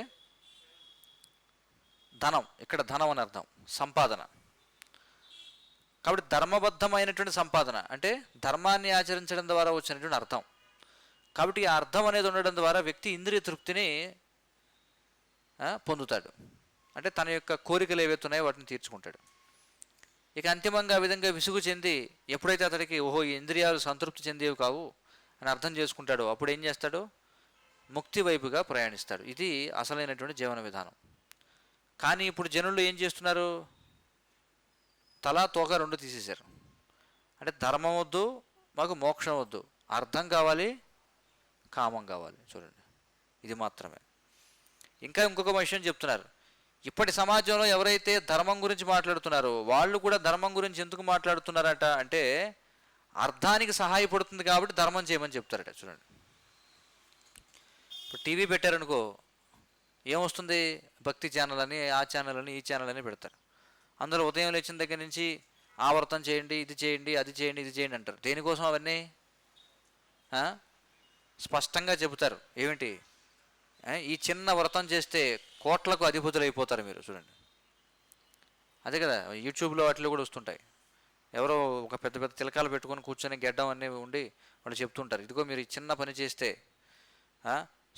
ధనం, ఇక్కడ ధనం అని అర్థం, సంపాదన. కాబట్టి ధర్మబద్ధమైనటువంటి సంపాదన అంటే ధర్మాన్ని ఆచరించడం ద్వారా వచ్చినటువంటి అర్థం. కాబట్టి ఆ అర్థం అనేది ఉండడం ద్వారా వ్యక్తి ఇంద్రియ తృప్తిని పొందుతాడు. అంటే తన యొక్క కోరికలు ఏవైతే ఉన్నాయో వాటిని తీర్చుకుంటాడు. ఇక అంతిమంగా ఆ విధంగా విసుగు చెంది ఎప్పుడైతే అతడికి ఓహో ఈ ఇంద్రియాలు సంతృప్తి చెందేవి కావు అని అర్థం చేసుకుంటాడో అప్పుడు ఏం చేస్తాడు? ముక్తి వైపుగా ప్రయాణిస్తాడు. ఇది అసలైనటువంటి జీవన విధానం. కానీ ఇప్పుడు జనులు ఏం చేస్తున్నారు? తలా తోక రెండు తీసేశారు. అంటే ధర్మం వద్దు, మాకు మోక్షం వద్దు, అర్థం కావాలి, కామం కావాలి. చూడండి, ఇది మాత్రమే. ఇంకా ఇంకొక విషయం చెప్తున్నారు. ఇప్పటి సమాజంలో ఎవరైతే ధర్మం గురించి మాట్లాడుతున్నారో వాళ్ళు కూడా ధర్మం గురించి ఎందుకు మాట్లాడుతున్నారట అంటే అర్థానికి సహాయపడుతుంది కాబట్టి ధర్మం చేయమని చెప్తారట. చూడండి, ఇప్పుడు టీవీ పెట్టారనుకో ఏమొస్తుంది? భక్తి ఛానల్ అని, ఆ ఛానల్ అని, ఈ ఛానల్ అని పెడతారు. అందులో ఉదయం లేచిన దగ్గర నుంచి ఆ వ్రతం చేయండి, ఇది చేయండి, అది చేయండి, ఇది చేయండి అంటారు. దేనికోసం అవన్నీ? స్పష్టంగా చెబుతారు. ఏమిటి? ఈ చిన్న వ్రతం చేస్తే కోట్లకు అధిపతులు అయిపోతారు మీరు. చూడండి, అదే కదా యూట్యూబ్లో వాటిలో కూడా వస్తుంటాయి. ఎవరో ఒక పెద్ద పెద్ద తిలకాలు పెట్టుకొని కూర్చొని గెడ్డం అనేవి ఉండి వాళ్ళు చెప్తుంటారు, ఇదిగో మీరు ఈ చిన్న పని చేస్తే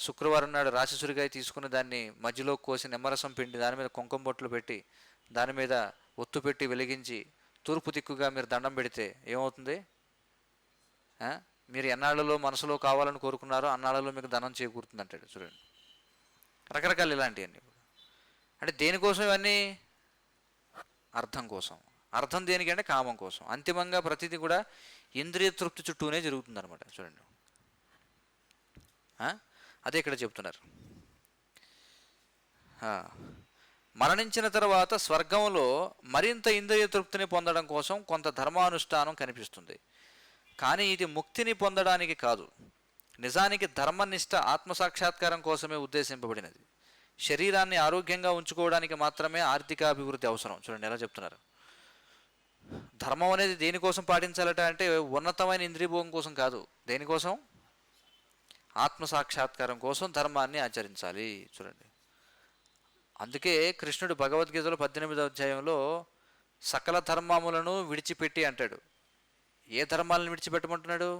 శుక్రవారం నాడు రాశిసురిగాయ తీసుకుని దాన్ని మధ్యలో కోసి నిమ్మరసం పిండి దాని మీద కుంకుమ బొట్లు పెట్టి దాని మీద ఒత్తు పెట్టి వెలిగించి తూర్పు దిక్కుగా మీరు దండం పెడితే ఏమవుతుంది? మీరు ఎన్నాళ్ళలో మనసులో కావాలని కోరుకున్నారో అన్నాళ్ళలో మీకు ధనం చేకూరుతుంది అంటాడు. చూడండి, రకరకాలు ఇలాంటివన్నీ. అంటే దేనికోసం ఇవన్నీ? అర్థం కోసం. అర్థం దేనికంటే కామం కోసం. అంతిమంగా ప్రతిదీ కూడా ఇంద్రియ తృప్తి చుట్టూనే జరుగుతుంది అనమాట. చూడండి, అదే ఇక్కడ చెప్తున్నారు. మరణించిన తర్వాత స్వర్గంలో మరింత ఇంద్రియ తృప్తిని పొందడం కోసం కొంత ధర్మానుష్ఠానం కనిపిస్తుంది. కానీ ఇది ముక్తిని పొందడానికి కాదు. నిజానికి ధర్మనిష్ట ఆత్మసాక్షాత్కారం కోసమే ఉద్దేశింపబడినది. శరీరాన్ని ఆరోగ్యంగా ఉంచుకోవడానికి మాత్రమే ఆర్థికాభివృద్ధి అవసరం. చూడండి ఎలా చెప్తున్నారు. ధర్మం అనేది దేనికోసం పాటించాలట అంటే ఉన్నతమైన ఇంద్రియభోగం కోసం కాదు. దేనికోసం? ఆత్మసాక్షాత్కారం కోసం ధర్మాన్ని ఆచరించాలి. చూడండి, అందుకే కృష్ణుడు భగవద్గీతలో 18వ అధ్యాయంలో సకల ధర్మములను విడిచిపెట్టి అంటాడు. ఏ ధర్మాలను విడిచిపెట్టమంటున్నాడు?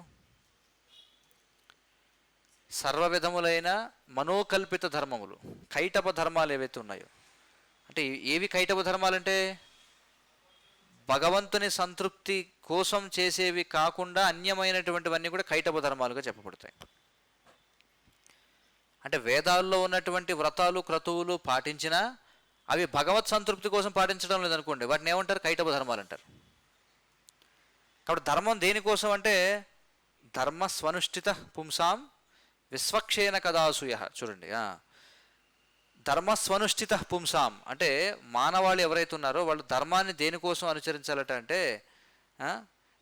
సర్వ విధములైన మనోకల్పిత ధర్మములు, కైటభ ధర్మాలు ఏవైతే ఉన్నాయో. అంటే ఏవి కైటభ ధర్మాలంటే భగవంతుని సంతృప్తి కోసం చేసేవి కాకుండా అన్యమైనటువంటివన్నీ కూడా కైటభ ధర్మాలుగా చెప్పబడతాయి. అంటే వేదాల్లో ఉన్నటువంటి వ్రతాలు క్రతువులు పాటించినా అవి భగవత్ సంతృప్తి కోసం పాటించడం లేదనుకోండి, వాటిని ఏమంటారు? కైటభ ధర్మాలు అంటారు. కాబట్టి ధర్మం దేనికోసం అంటే ధర్మ స్వనుష్ఠిత పుంసాం విశ్వక్షేణ కదాసూయ. చూడండి, ధర్మస్వనుష్ఠిత పుంసాం అంటే మానవాళి ఎవరైతే ఉన్నారో వాళ్ళు ధర్మాన్ని దేనికోసం అనుసరించాలట అంటే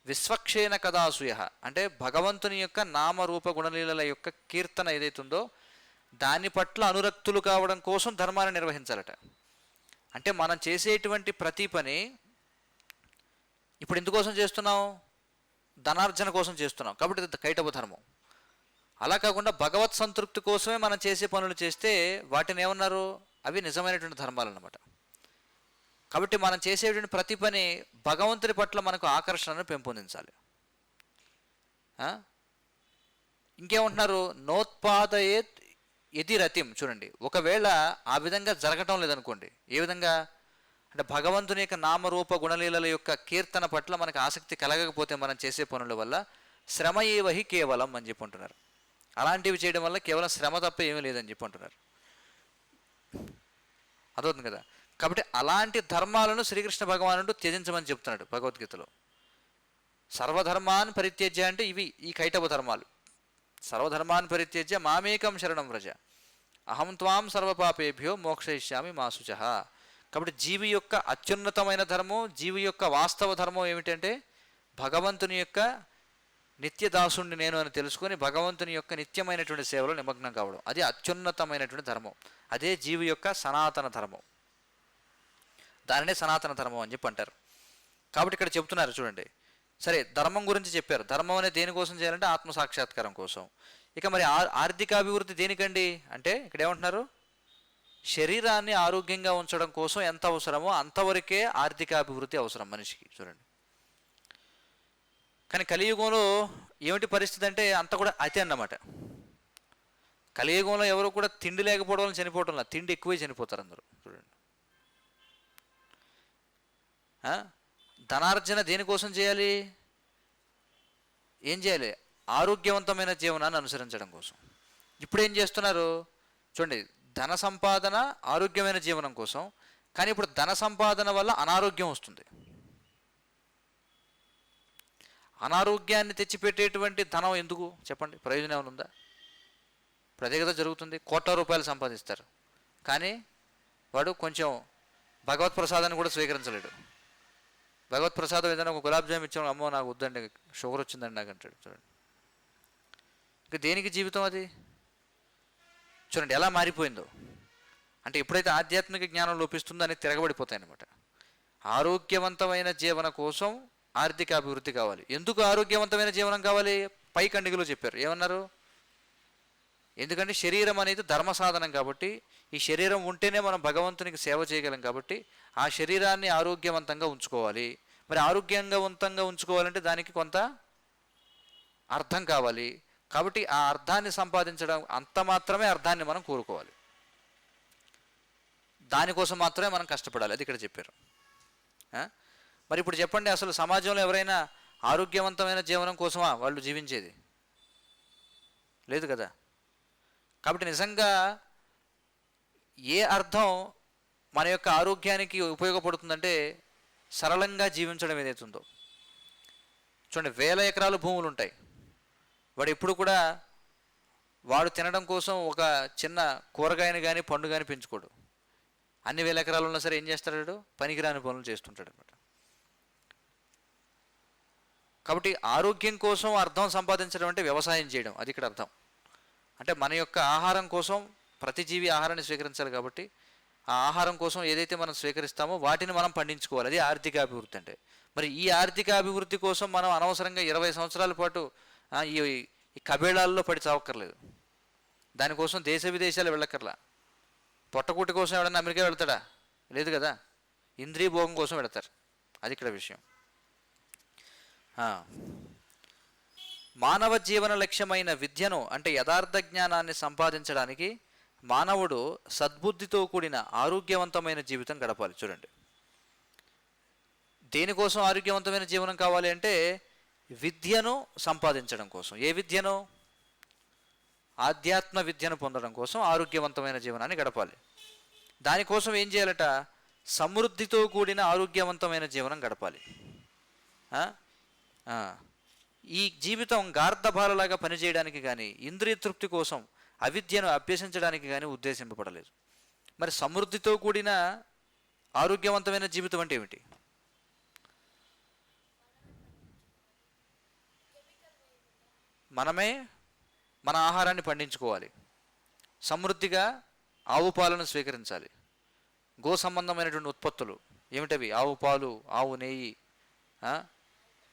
విశ్వక్షేణ కదాసూయ అంటే భగవంతుని యొక్క నామరూప గుణలీలల యొక్క కీర్తన ఏదైతుందో దాని పట్ల అనురక్తులు కావడం కోసం ధర్మాన్ని నిర్వహించాలట. అంటే మనం చేసేటువంటి ప్రతి పని ఇప్పుడు ఎందుకోసం చేస్తున్నాం? ధనార్జన కోసం చేస్తున్నాం కాబట్టి ఇది కైటభ ధర్మం. అలా కాకుండా భగవత్ సంతృప్తి కోసమే మనం చేసే పనులు చేస్తే వాటిని ఏమన్నారు? అవి నిజమైనటువంటి ధర్మాలు అన్నమాట. కాబట్టి మనం చేసేటువంటి ప్రతి పని భగవంతుడి పట్ల మనకు ఆకర్షణను పెంపొందించాలి. ఇంకేమంటున్నారు? నోత్పాదయేత్ యది రతిం. చూడండి, ఒకవేళ ఆ విధంగా జరగటం లేదనుకోండి, ఏ విధంగా అంటే భగవంతుని యొక్క నామరూప గుణలీలల యొక్క కీర్తన పట్ల మనకు ఆసక్తి కలగకపోతే మనం చేసే పనుల వల్ల శ్రమ ఏవహి కేవలం అని చెప్పి అంటున్నారు. అలాంటివి చేయడం వల్ల కేవలం శ్రమ తప్ప ఏమీ లేదని చెప్పి అంటున్నారు. అదవుతుంది కదా. కాబట్టి అలాంటి ధర్మాలను శ్రీకృష్ణ భగవానుడు త్యజించమని చెప్తున్నాడు భగవద్గీతలో. సర్వధర్మాన్ పరిత్యజ్య అంటే ఇవి ఈ కైటభ ధర్మాలు. సర్వధర్మాన్ పరిత్యజ్య మామేకం శరణం వ్రజ అహం త్వాం సర్వపాపేభ్యో మోక్షయిష్యామి మా శుచః. కాబట్టి జీవి యొక్క అత్యున్నతమైన ధర్మం, జీవి యొక్క వాస్తవ ధర్మం ఏమిటంటే భగవంతుని యొక్క నిత్యదాసుణ్ణి నేను అని తెలుసుకొని భగవంతుని యొక్క నిత్యమైనటువంటి సేవలో నిమగ్నం కావడం. అది అత్యున్నతమైనటువంటి ధర్మం. అదే జీవి యొక్క సనాతన ధర్మం. దానినే సనాతన ధర్మం అని చెప్పి అంటారు. కాబట్టి ఇక్కడ చెప్తున్నారు చూడండి. సరే, ధర్మం గురించి చెప్పారు. ధర్మం అనేది దేనికోసం చేయాలంటే ఆత్మసాక్షాత్కారం కోసం. ఇక మరి ఆర్థికాభివృద్ధి దేనికండి అంటే ఇక్కడ ఏమంటున్నారు? శరీరాన్ని ఆరోగ్యంగా ఉంచడం కోసం ఎంత అవసరమో అంతవరకే ఆర్థికాభివృద్ధి అవసరం మనిషికి. చూడండి, కానీ కలియుగంలో ఏమిటి పరిస్థితి అంటే అంత కూడా అతి అన్నమాట. కలియుగంలో ఎవరు కూడా తిండి లేకపోవడం వల్ల చనిపోవటంలా, తిండి ఎక్కువై చనిపోతారు అందరూ. చూడండి, ధనార్జన దేనికోసం చేయాలి? ఏం చేయాలి? ఆరోగ్యవంతమైన జీవనాన్ని అనుసరించడం కోసం. ఇప్పుడు ఏం చేస్తున్నారు చూడండి, ధన సంపాదన ఆరోగ్యమైన జీవనం కోసం. కానీ ఇప్పుడు ధన సంపాదన వల్ల అనారోగ్యం వస్తుంది. అనారోగ్యాన్ని తెచ్చిపెట్టేటువంటి ధనం ఎందుకు చెప్పండి? ప్రయోజనం ఏమైనా ఉందా? ఇప్పుడు అదే కదా జరుగుతుంది. కోట్ల రూపాయలు సంపాదిస్తారు, కానీ వాడు కొంచెం భగవత్ ప్రసాదాన్ని కూడా స్వీకరించలేడు. భగవత్ ప్రసాదం ఏదైనా ఒక గులాబ్ జామ్ ఇచ్చాము, అమ్మో నాకు వద్దండి, షుగర్ వచ్చిందండి నాకు అంటాడు. చూడండి, ఇంకా దేనికి జీవితం అది? చూడండి ఎలా మారిపోయిందో. అంటే ఎప్పుడైతే ఆధ్యాత్మిక జ్ఞానం లోపిస్తుందో అనేది తిరగబడిపోతాయి అన్నమాట. ఆరోగ్యవంతమైన జీవన కోసం ఆర్థిక అభివృద్ధి కావాలి. ఎందుకు ఆరోగ్యవంతమైన జీవనం కావాలి? పై కండిగలో చెప్పారు. ఏమన్నారు? ఎందుకంటే శరీరం అనేది ధర్మ సాధనం కాబట్టి, ఈ శరీరం ఉంటేనే మనం భగవంతునికి సేవ చేయగలం కాబట్టి ఆ శరీరాన్ని ఆరోగ్యవంతంగా ఉంచుకోవాలి. మరి ఆరోగ్యవంతంగా ఉంచుకోవాలంటే దానికి కొంత అర్థం కావాలి. కాబట్టి ఆ అర్థాన్ని సంపాదించడం, అంత మాత్రమే అర్థాన్ని మనం కోరుకోవాలి, దానికోసం మాత్రమే మనం కష్టపడాలి. అది ఇక్కడ చెప్పారు. మరి ఇప్పుడు చెప్పండి, అసలు సమాజంలో ఎవరైనా ఆరోగ్యవంతమైన జీవనం కోసమా వాళ్ళు జీవించేది? లేదు కదా. కాబట్టి నిజంగా ఏ అర్థం మన యొక్క ఆరోగ్యానికి ఉపయోగపడుతుందంటే సరళంగా జీవించడం ఏదైతుందో. చూడండి, 1000 ఎకరాలు భూములు ఉంటాయి, వాడు ఎప్పుడు కూడా వాడు తినడం కోసం ఒక చిన్న కూరగాయని కానీ పండు కానీ పెంచుకోడు. అన్ని 1000 ఎకరాలు ఉన్నా సరే ఏం చేస్తాడు? పనికిరాని పనులు చేస్తుంటాడు అనమాట. కాబట్టి ఆరోగ్యం కోసం అర్థం సంపాదించడం అంటే వ్యవసాయం చేయడం, అది ఇక్కడ అర్థం. అంటే మన యొక్క ఆహారం కోసం ప్రతి జీవి ఆహారాన్ని స్వీకరించాలి కాబట్టి ఆ ఆహారం కోసం ఏదైతే మనం స్వీకరిస్తామో వాటిని మనం పండించుకోవాలి. అది ఆర్థిక అభివృద్ధి అంటే. మరి ఈ ఆర్థిక అభివృద్ధి కోసం మనం అనవసరంగా 20 సంవత్సరాల పాటు ఈ కబేళాల్లో పడి చావక్కర్లేదు. దానికోసం దేశ విదేశాలు వెళ్ళక్కర్లా. పొట్టకూటి కోసం ఎవడన్నా అమెరికా వెళ్తాడా? లేదు కదా. ఇంద్రియ భోగం కోసం వెళతారు, అది ఇక్కడ విషయం. మానవ జీవన లక్ష్యమైన విద్యను అంటే యథార్థ జ్ఞానాన్ని సంపాదించడానికి మానవుడు సద్బుద్ధితో కూడిన ఆరోగ్యవంతమైన జీవితం గడపాలి. చూడండి, దేనికోసం ఆరోగ్యవంతమైన జీవనం కావాలి అంటే విద్యను సంపాదించడం కోసం. ఏ విద్యను? ఆధ్యాత్మ విద్యను పొందడం కోసం ఆరోగ్యవంతమైన జీవనాన్ని గడపాలి. దానికోసం ఏం చేయాలట? సమృద్ధితో కూడిన ఆరోగ్యవంతమైన జీవనం గడపాలి. ఈ జీవితం గార్ధబాలలాగా పనిచేయడానికి కానీ ఇంద్రియ తృప్తి కోసం అవిద్యను అభ్యసించడానికి కానీ ఉద్దేశింపబడలేదు. మరి సమృద్ధితో కూడిన ఆరోగ్యవంతమైన జీవితం అంటే ఏమిటి? మనమే మన ఆహారాన్ని పండించుకోవాలి, సమృద్ధిగా ఆవు పాలను స్వీకరించాలి. గో సంబంధమైనటువంటి ఉత్పత్తులు ఏమిటవి? ఆవు పాలు, ఆవు నెయ్యి,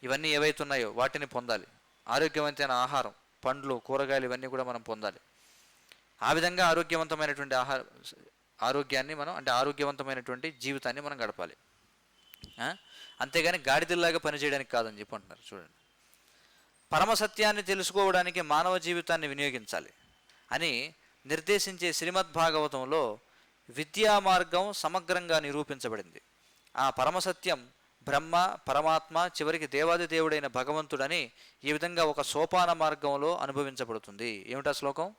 ఇవన్నీ ఏవైతే ఉన్నాయో వాటిని పొందాలి. ఆరోగ్యవంతమైన ఆహారం, పండ్లు, కూరగాయలు ఇవన్నీ కూడా మనం పొందాలి. ఆ విధంగా ఆరోగ్యవంతమైనటువంటి ఆరోగ్యాన్ని మనం అంటే ఆరోగ్యవంతమైనటువంటి జీవితాన్ని మనం గడపాలి. అంతేగాని గాడిదల్లాగా పనిచేయడానికి కాదని చెప్పి అంటున్నారు. చూడండి, పరమసత్యాన్ని తెలుసుకోవడానికి మానవ జీవితాన్ని వినియోగించాలి అని నిర్దేశించే శ్రీమద్భాగవతంలో విద్యా మార్గం సమగ్రంగా నిరూపించబడింది. ఆ పరమసత్యం బ్రహ్మ, పరమాత్మ, చివరికి దేవాది దేవుడైన భగవంతుడని ఈ విధంగా ఒక సోపాన మార్గంలో అనుభవించబడుతుంది. ఏమిటా శ్లోకం?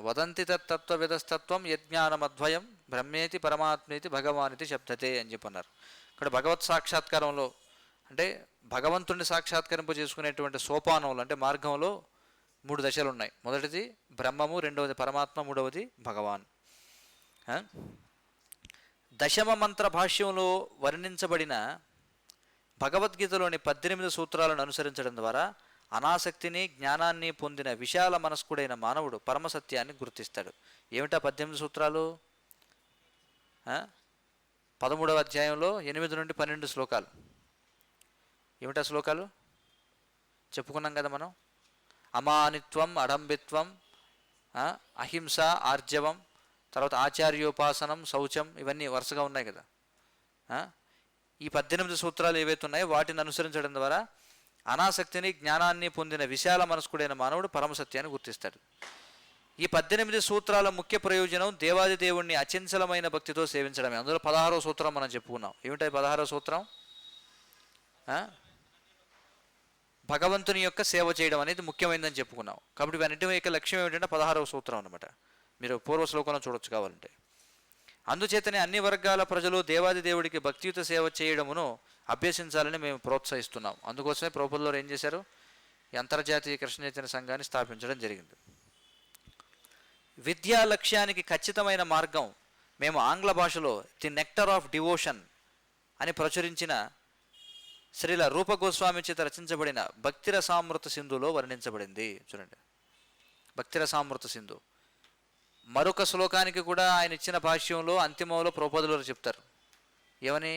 వదంతి తత్వవిధస్తత్వం యజ్ఞానమద్వయం బ్రహ్మేతి పరమాత్మేతి భగవానితి శబ్దతే అని చెప్పన్నారు. ఇక్కడ భగవత్ సాక్షాత్కారంలో అంటే భగవంతుడిని సాక్షాత్కరింప చేసుకునేటువంటి సోపానంలో అంటే మార్గంలో 3 దశలు ఉన్నాయి. మొదటిది బ్రహ్మము, రెండవది పరమాత్మ, మూడవది భగవాన్. దశమ మంత్ర భాష్యంలో వర్ణించబడిన భగవద్గీతలోని 18 సూత్రాలను అనుసరించడం ద్వారా అనాసక్తిని, జ్ఞానాన్ని పొందిన విశాల మనస్కుడైన మానవుడు పరమసత్యాన్ని గుర్తిస్తాడు. ఏమిటా 18 సూత్రాలు? 13వ అధ్యాయంలో 8 నుండి 12 శ్లోకాలు. ఏమిటా శ్లోకాలు? చెప్పుకున్నాం కదా మనం. అమానిత్వం, అడంబిత్వం, అహింస, ఆర్జవం, తర్వాత ఆచార్యోపాసనం, శౌచం, ఇవన్నీ వరుసగా ఉన్నాయి కదా. ఈ 18 సూత్రాలు ఏవైతే ఉన్నాయో వాటిని అనుసరించడం ద్వారా అనాసక్తిని జ్ఞానాన్ని పొందిన విశాల మనస్కుడైన మానవుడు పరమసత్యాన్ని గుర్తిస్తాడు. ఈ 18 సూత్రాల ముఖ్య ప్రయోజనం దేవాది దేవుణ్ణి అచంచలమైన భక్తితో సేవించడమే. అందులో 16వ సూత్రం మనం చెప్పుకున్నాం. ఏమిటది 16వ సూత్రం? భగవంతుని యొక్క సేవ చేయడం అనేది ముఖ్యమైనదని చెప్పుకున్నాం. కాబట్టి ఇవన్నిటి యొక్క లక్ష్యం ఏమిటంటే 16వ సూత్రం అనమాట. మీరు పూర్వ శ్లోకంలో చూడొచ్చు కావాలంటే. అందుచేతనే అన్ని వర్గాల ప్రజలు దేవాది దేవుడికి భక్తియుత సేవ చేయడమును అభ్యసించాలని మేము ప్రోత్సహిస్తున్నాం. అందుకోసమే ప్రభువులు ఏం చేశారు? ఈ అంతర్జాతీయ కృష్ణ చైతన్య సంఘాన్ని స్థాపించడం జరిగింది. విద్యా లక్ష్యానికి ఖచ్చితమైన మార్గం మేము ఆంగ్ల భాషలో ది నెక్టర్ ఆఫ్ డివోషన్ అని ప్రచురించిన శ్రీల రూప గోస్వామి చేత రచించబడిన భక్తిరసామృత సింధులో వర్ణించబడింది. చూడండి, భక్తిరసామృత సింధు. మరొక శ్లోకానికి కూడా ఆయన ఇచ్చిన భాష్యంలో అంతిమంలో ప్రభువులు చెప్తారు ఏమని?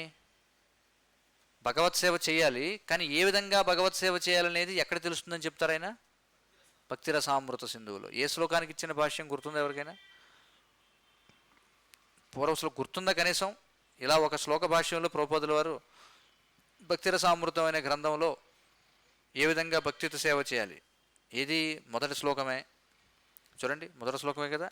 భగవత్ సేవ చేయాలి, కానీ ఏ విధంగా భగవత్ సేవ చేయాలనేది ఎక్కడ తెలుస్తుందని చెప్తారు ఆయన భక్తిరసామృత సింధువులో. ఏ శ్లోకానికి ఇచ్చిన భాష్యం గుర్తుందా ఎవరికైనా? పూర్వ శ్లోకం గుర్తుందా కనీసం? ఇలా ఒక శ్లోక భాష్యంలో ప్రభువుల వారు భక్తిరసామృతం అనే గ్రంథంలో ఏ విధంగా భక్తితో సేవ చేయాలి, ఇది మొదటి శ్లోకమే. చూడండి, మొదటి శ్లోకమే కదా.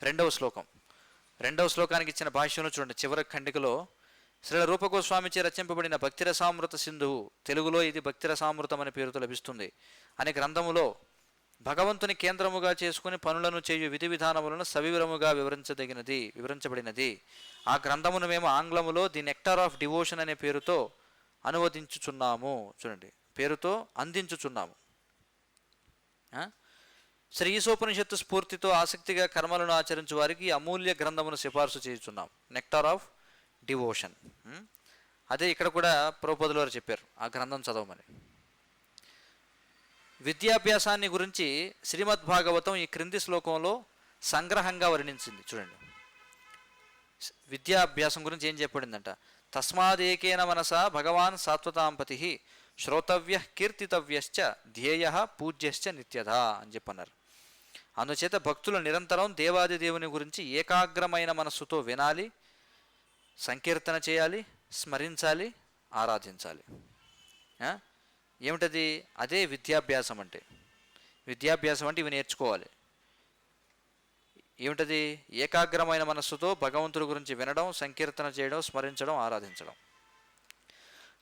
రెండవ శ్లోకానికి ఇచ్చిన భాష్యంలో చూడండి, చివరి ఖండికలో శ్రీల రూప గోస్వామిచే రచింపబడిన భక్తిరసామృత సింధువు, తెలుగులో ఇది భక్తిరసామృతం అనే పేరుతో లభిస్తుంది అనే గ్రంథములో భగవంతుని కేంద్రముగా చేసుకుని పనులను చేయు విధి విధానములను సవివరముగా వివరించబడినది. ఆ గ్రంథమును మేము ఆంగ్లములో ది నెక్టర్ ఆఫ్ డివోషన్ అనే పేరుతో అనువదించుచున్నాము. చూడండి, పేరుతో అందించుచున్నాము. శ్రీ ఈశోపనిషత్తు స్ఫూర్తితో ఆసక్తిగా కర్మలను ఆచరించు వారికి అమూల్య గ్రంథమును సిఫార్సు చేయుచున్నాం, నెక్టర్ ఆఫ్ డివోషన్. అదే ఇక్కడ కూడా ప్రభువుల వారు చెప్పారు ఆ గ్రంథం చదవమని. విద్యాభ్యాసాన్ని గురించి శ్రీమద్భాగవతం ఈ క్రింది శ్లోకంలో సంగ్రహంగా వర్ణించింది. చూడండి, విద్యాభ్యాసం గురించి ఏం చెప్పబడిందంట? తస్మాదేకేన మనసా భగవాన్ సాత్వతాంపతి శ్రోతవ్య కీర్తితవ్యశ్చ ధ్యేయ పూజ్యశ్చ నిత్యదా అని చెప్పన్నారు. అందుచేత భక్తులు నిరంతరం దేవాది దేవుని గురించి ఏకాగ్రమైన మనస్సుతో వినాలి, సంకీర్తన చేయాలి, స్మరించాలి, ఆరాధించాలి. ఏమిటది? అదే విద్యాభ్యాసం అంటే. విద్యాభ్యాసం అంటే ఇవి నేర్చుకోవాలి. ఏమిటది? ఏకాగ్రమైన మనస్సుతో భగవంతుడి గురించి వినడం, సంకీర్తన చేయడం, స్మరించడం, ఆరాధించడం.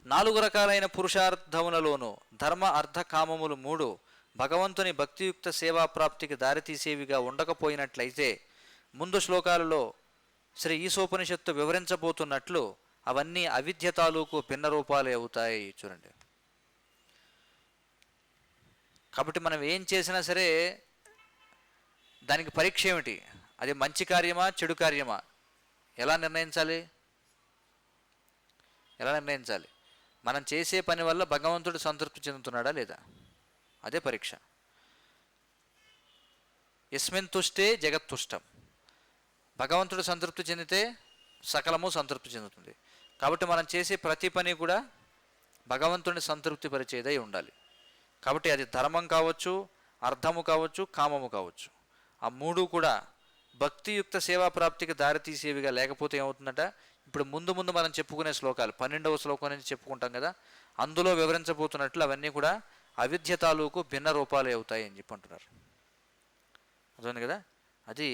4 రకాలైన పురుషార్థములలోనూ ధర్మ అర్థ కామములు 3 భగవంతుని భక్తియుక్త సేవా ప్రాప్తికి దారితీసేవిగా ఉండకపోయినట్లయితే ముందు శ్లోకాలలో శ్రీ ఈశోపనిషత్తు వివరించబోతున్నట్లు అవన్నీ అవిద్య తాలూకు భిన్న రూపాలే అవుతాయి. చూడండి, కాబట్టి మనం ఏం చేసినా సరే దానికి పరీక్ష ఏమిటి? అది మంచి కార్యమా చెడు కార్యమా ఎలా నిర్ణయించాలి? మనం చేసే పని వల్ల భగవంతుడు సంతృప్తి చెందుతున్నాడా లేదా? అదే పరీక్ష. యస్మిన్ తుష్టే జగత్తుష్టం. భగవంతుడు సంతృప్తి చెందితే సకలము సంతృప్తి చెందుతుంది. కాబట్టి మనం చేసే ప్రతి పని కూడా భగవంతుడిని సంతృప్తి పరిచేదై ఉండాలి. కాబట్టి అది ధర్మం కావచ్చు, అర్థము కావచ్చు, కామము కావచ్చు. ఆ 3 కూడా భక్తియుక్త సేవా ప్రాప్తికి దారితీసేవిగా లేకపోతే ఏమవుతుందంట? ఇప్పుడు ముందు మనం చెప్పుకునే శ్లోకాలు 12వ శ్లోకం నుంచి చెప్పుకుంటాం కదా, అందులో వివరించబోతున్నట్లు అవన్నీ కూడా అవిద్య తాలూకు భిన్న రూపాలే అవుతాయి అని చెప్పి అంటున్నారు. అర్థమైంది కదా? అది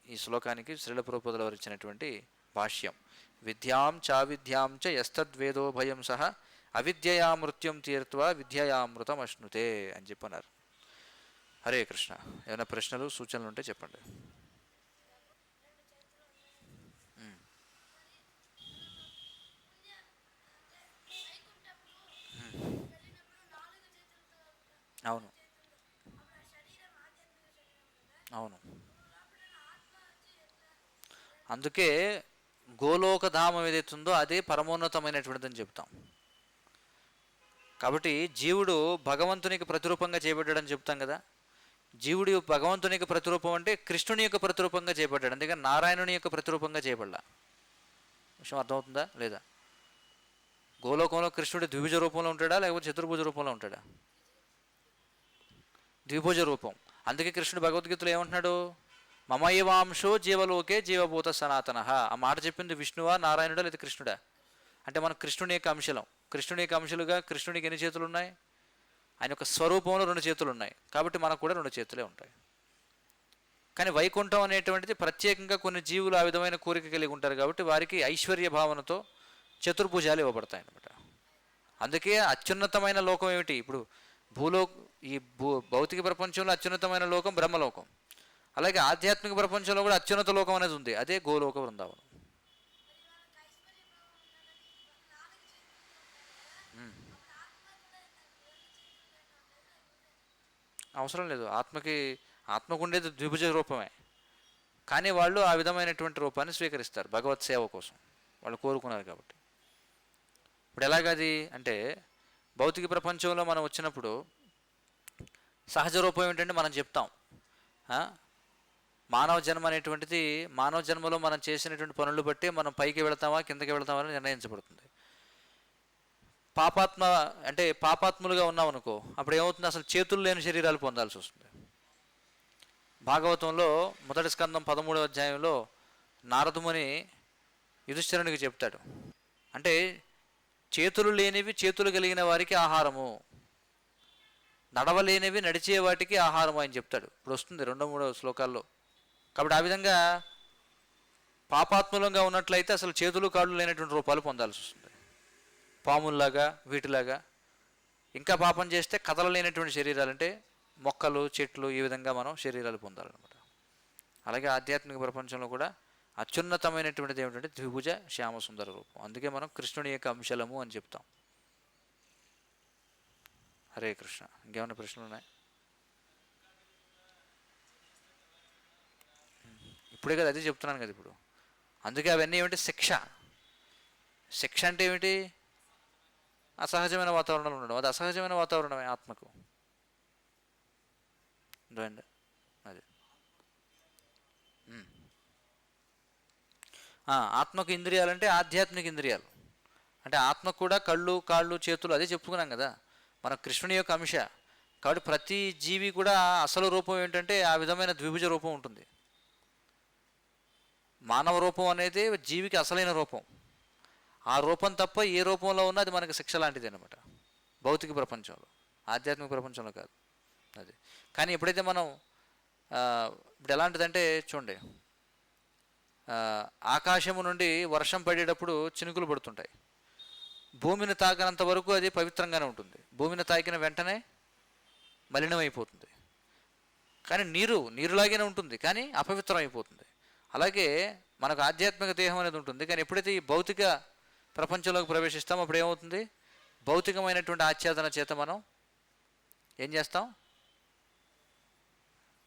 ఈ శ్లోకానికి శ్రీల ప్రభువుల వారు ఇచ్చినటువంటి భాష్యం. విద్యాం చావిద్యాం చ యస్తద్వేదో భయం సహ అవిద్యయా మృత్యుం తీర్త్వా విద్యయామృతం అశ్నుతే అని చెప్పన్నారు. హరే కృష్ణ. ఏమైనా ప్రశ్నలు సూచనలు ఉంటే చెప్పండి. అవును, అవును. అందుకే గోలోకధామం ఏదైతుందో అదే పరమోన్నతమైనటువంటిదని చెప్తాం. కాబట్టి జీవుడు భగవంతునికి ప్రతిరూపంగా చేయబడ్డాడని చెప్తాం కదా. జీవుడు భగవంతునికి ప్రతిరూపం అంటే కృష్ణుని యొక్క ప్రతిరూపంగా చేయబడ్డాడు, అందుకని నారాయణుని యొక్క ప్రతిరూపంగా చేయబడ్డా. విషయం అర్థమవుతుందా లేదా? గోలోకంలో కృష్ణుడు ద్విభుజ రూపంలో ఉంటాడా లేకపోతే చతుర్భుజ రూపంలో ఉంటాడా? ద్విభుజ రూపం. అందుకే కృష్ణుడు భగవద్గీతలో ఏమంటున్నాడు? మమైవాంశో జీవలోకే జీవభూత సనాతన. ఆ మాట చెప్పింది విష్ణువా, నారాయణుడా లేదా కృష్ణుడా? అంటే మనం కృష్ణుని యొక్క అంశలం. కృష్ణుని యొక్క అంశలుగా కృష్ణునికి ఎన్ని చేతులు ఉన్నాయి? ఆయన యొక్క స్వరూపంలో 2 చేతులు ఉన్నాయి, కాబట్టి మనకు కూడా 2 చేతులే ఉంటాయి. కానీ వైకుంఠం అనేటువంటిది ప్రత్యేకంగా కొన్ని జీవులు ఆ విధమైన కోరిక కలిగి ఉంటారు కాబట్టి వారికి ఐశ్వర్య భావనతో చతుర్భుజాలు ఇవ్వబడతాయి అన్నమాట. అందుకే అత్యున్నతమైన లోకం ఏమిటి? ఇప్పుడు ఈ భౌతిక ప్రపంచంలో అత్యున్నతమైన లోకం బ్రహ్మలోకం. అలాగే ఆధ్యాత్మిక ప్రపంచంలో కూడా అత్యున్నత లోకం అనేది ఉంది, అదే గోలోక బృందావనం. అవసరం లేదు. ఆత్మకు ఉండేది ద్విభుజ రూపమే, కానీ వాళ్ళు ఆ విధమైనటువంటి రూపాన్ని స్వీకరిస్తారు భగవత్ సేవ కోసం, వాళ్ళు కోరుకున్నారు కాబట్టి. ఇప్పుడు ఎలాగది అంటే, భౌతిక ప్రపంచంలో మనం వచ్చినప్పుడు సహజ రూపం ఏంటంటే మనం చెప్తాం, మానవ జన్మ అనేటువంటిది, మానవ జన్మలో మనం చేసినటువంటి పనులు బట్టి మనం పైకి వెళతామా కిందకి వెళతామా అని నిర్ణయించబడుతుంది. పాపాత్ములుగా ఉన్నాం అనుకో, అప్పుడు ఏమవుతుంది? అసలు చేతులు లేని శరీరాలు పొందాల్సి వస్తుంది. భాగవతంలో మొదటి స్కందం 13వ అధ్యాయంలో నారదుముని యుధిష్ఠిరునికి చెప్తాడు, అంటే చేతులు లేనివి చేతులు కలిగిన వారికి ఆహారము, నడవలేనివి నడిచే వాటికి ఆహారము అని చెప్తాడు. ఇప్పుడు వస్తుంది 2-3 శ్లోకాల్లో. కాబట్టి ఆ విధంగా పాపాత్ములంగా ఉన్నట్లయితే అసలు చేతులు కాళ్ళు లేనటువంటి రూపాలు పొందాల్సి వస్తుంది, పాముల్లాగా వీటిలాగా. ఇంకా పాపం చేస్తే కదలలేనటువంటి శరీరాలు, అంటే మొక్కలు చెట్లు, ఈ విధంగా మనం శరీరాలు పొందాలన్నమాట. అలాగే ఆధ్యాత్మిక ప్రపంచంలో కూడా అత్యున్నతమైనటువంటిది ఏమిటంటే ద్విభుజ శ్యామసుందర రూపం. అందుకే మనం కృష్ణుని యొక్క అంశలము అని చెప్తాం. హరే కృష్ణ. ఇంకేమైనా ప్రశ్నలు ఉన్నాయి? ఇప్పుడే కదా అదే చెప్తున్నాను కదా ఇప్పుడు. అందుకే అవన్నీ ఏమిటి? శిక్ష అంటే ఏమిటి? అసహజమైన వాతావరణంలో ఉండడం. అది అసహజమైన వాతావరణమే ఆత్మకు. అది ఆత్మకు ఇంద్రియాలంటే ఆధ్యాత్మిక ఇంద్రియాలు. అంటే ఆత్మకు కూడా కళ్ళు కాళ్ళు చేతులు, అదే చెప్పుకున్నాం కదా, మన కృష్ణుని యొక్క అంశ. కాబట్టి ప్రతి జీవి కూడా అసలు రూపం ఏంటంటే ఆ విధమైన ద్విభుజ రూపం ఉంటుంది. మానవ రూపం అనేది జీవికి అసలైన రూపం. ఆ రూపం తప్ప ఏ రూపంలో ఉన్నా అది మనకి శిక్ష లాంటిది అనమాట, భౌతిక ప్రపంచంలో, ఆధ్యాత్మిక ప్రపంచంలో కాదు అది. కానీ ఎప్పుడైతే మనం ఇప్పుడు ఎలాంటిదంటే చూడండి, ఆకాశము నుండి వర్షం పడేటప్పుడు చినుకులు పడుతుంటాయి. భూమిని తాకినంత వరకు అది పవిత్రంగానే ఉంటుంది, భూమిని తాకిన వెంటనే మలినమైపోతుంది. కానీ నీరులాగానే ఉంటుంది, కానీ అపవిత్రం అయిపోతుంది. అలాగే మనకు ఆధ్యాత్మిక దేహం అనేది ఉంటుంది, కానీ ఎప్పుడైతే ఈ భౌతిక ప్రపంచంలోకి ప్రవేశిస్తామో అప్పుడు ఏమవుతుంది? భౌతికమైనటువంటి ఆచ్ఛాదన చేత మనం ఏం చేస్తాం?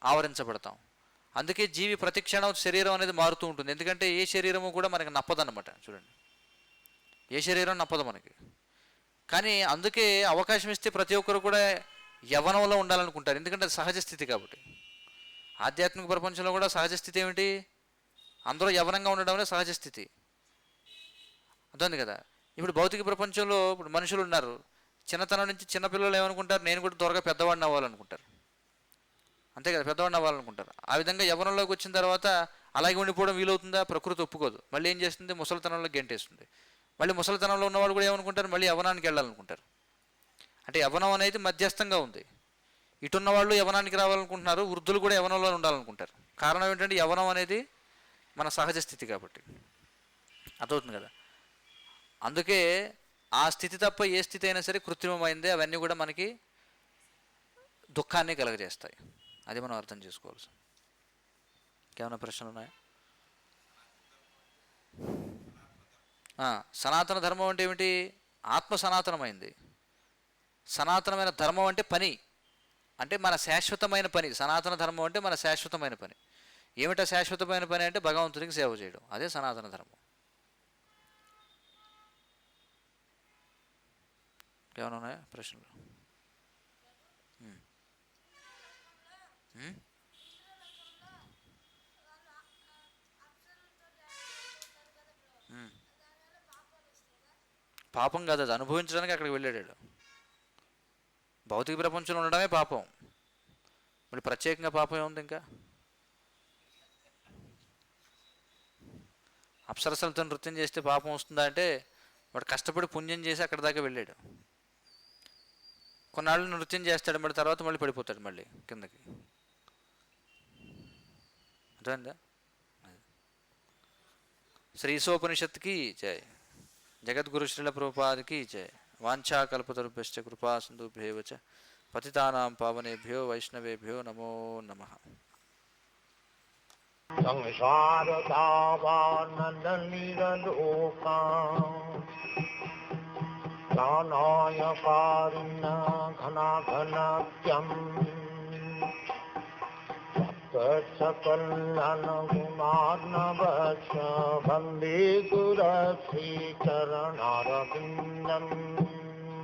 ఆవరించబడతాం. అందుకే జీవి ప్రతిక్షణం శరీరం అనేది మారుతూ ఉంటుంది. ఎందుకంటే ఏ శరీరము కూడా మనకి నప్పదన్నమాట. చూడండి, ఏ శరీరం నప్పదు మనకి. కానీ అందుకే అవకాశం ఇస్తే ప్రతి ఒక్కరు కూడా యవ్వనంలో ఉండాలనుకుంటారు, ఎందుకంటే అది సహజ స్థితి కాబట్టి. ఆధ్యాత్మిక ప్రపంచంలో కూడా సహజ స్థితి ఏమిటి? అందరూ యవ్వనంగా ఉండడం అనేది సహజ స్థితి. అర్థమైంది కదా? ఇప్పుడు భౌతిక ప్రపంచంలో ఇప్పుడు మనుషులు ఉన్నారు, చిన్నతనం నుంచి చిన్నపిల్లలు ఏమనుకుంటారు? నేను కూడా త్వరగా పెద్దవాడిని అవ్వాలనుకుంటారు, అంతే కదా, పెద్దవాడిని అవ్వాలనుకుంటారు. ఆ విధంగా యవ్వనంలోకి వచ్చిన తర్వాత అలాగే ఉండిపోవడం వీలవుతుందా? ప్రకృతి ఒప్పుకోదు. మళ్ళీ ఏం చేస్తుంది? ముసలితనంలో గెంటేస్తుంది. మళ్ళీ ముసలితనంలో ఉన్నవాడు కూడా ఏమనుకుంటారు? మళ్ళీ యవ్వనానికి వెళ్ళాలనుకుంటారు. అంటే యవ్వనం అనేది మధ్యస్థంగా ఉంది. ఇటున్న వాళ్ళు యవ్వనానికి రావాలనుకుంటున్నారు, వృద్ధులు కూడా యవ్వనంలో ఉండాలనుకుంటారు. కారణం ఏంటంటే యవ్వనం అనేది మన సహజ స్థితి కాబట్టి. అర్థమవుతుంది కదా? అందుకే ఆ స్థితి తప్ప ఏ స్థితి అయినా సరే కృత్రిమమైందే, అవన్నీ కూడా మనకి దుఃఖాన్ని కలగజేస్తాయి. అది మనం అర్థం చేసుకోవాల్సి. ఇంకేమైనా ప్రశ్నలు ఉన్నాయా? సనాతన ధర్మం అంటే ఏమిటి? ఆత్మ సనాతనమైంది. సనాతనమైన ధర్మం అంటే పని, అంటే మన శాశ్వతమైన పని. సనాతన ధర్మం అంటే మన శాశ్వతమైన పని. ఏమిటా శాశ్వతమైన పని అంటే భగవంతుడికి సేవ చేయడం, అదే సనాతన ధర్మం. ఏమైనా ఉన్నాయా ప్రశ్నలు? పాపం కాదు, అది అనుభవించడానికి అక్కడికి వెళ్ళాడు. భౌతిక ప్రపంచంలో ఉండడమే పాపం, మళ్ళీ ప్రత్యేకంగా పాపం ఏముంది ఇంకా? అప్సరసలతో నృత్యం చేస్తే పాపం వస్తుందా అంటే, వాడు కష్టపడి పుణ్యం చేసి అక్కడి దాకా వెళ్ళాడు. కొన్నాళ్ళు నృత్యం చేస్తాడు, మళ్ళీ తర్వాత మళ్ళీ పడిపోతాడు మళ్ళీ కిందకి. అర్థమైందా? శ్రీసోపనిషత్కి జై. జగద్గురు శ్రీల ప్రభుపాదికి జై. వాంఛా కల్పతరుభ్యశ్చ కృపా సింధుభ్యేవ చ పతితానాం పావనేభ్యో వైష్ణవేభ్యో నమో నమః. संसार दावानन्दनिरलोका ज्ञानाय कारुण्य घनाघनत्यम् सकलनगुणार्णवस्य वन्दे गुरश्रीचरणारविन्दम्.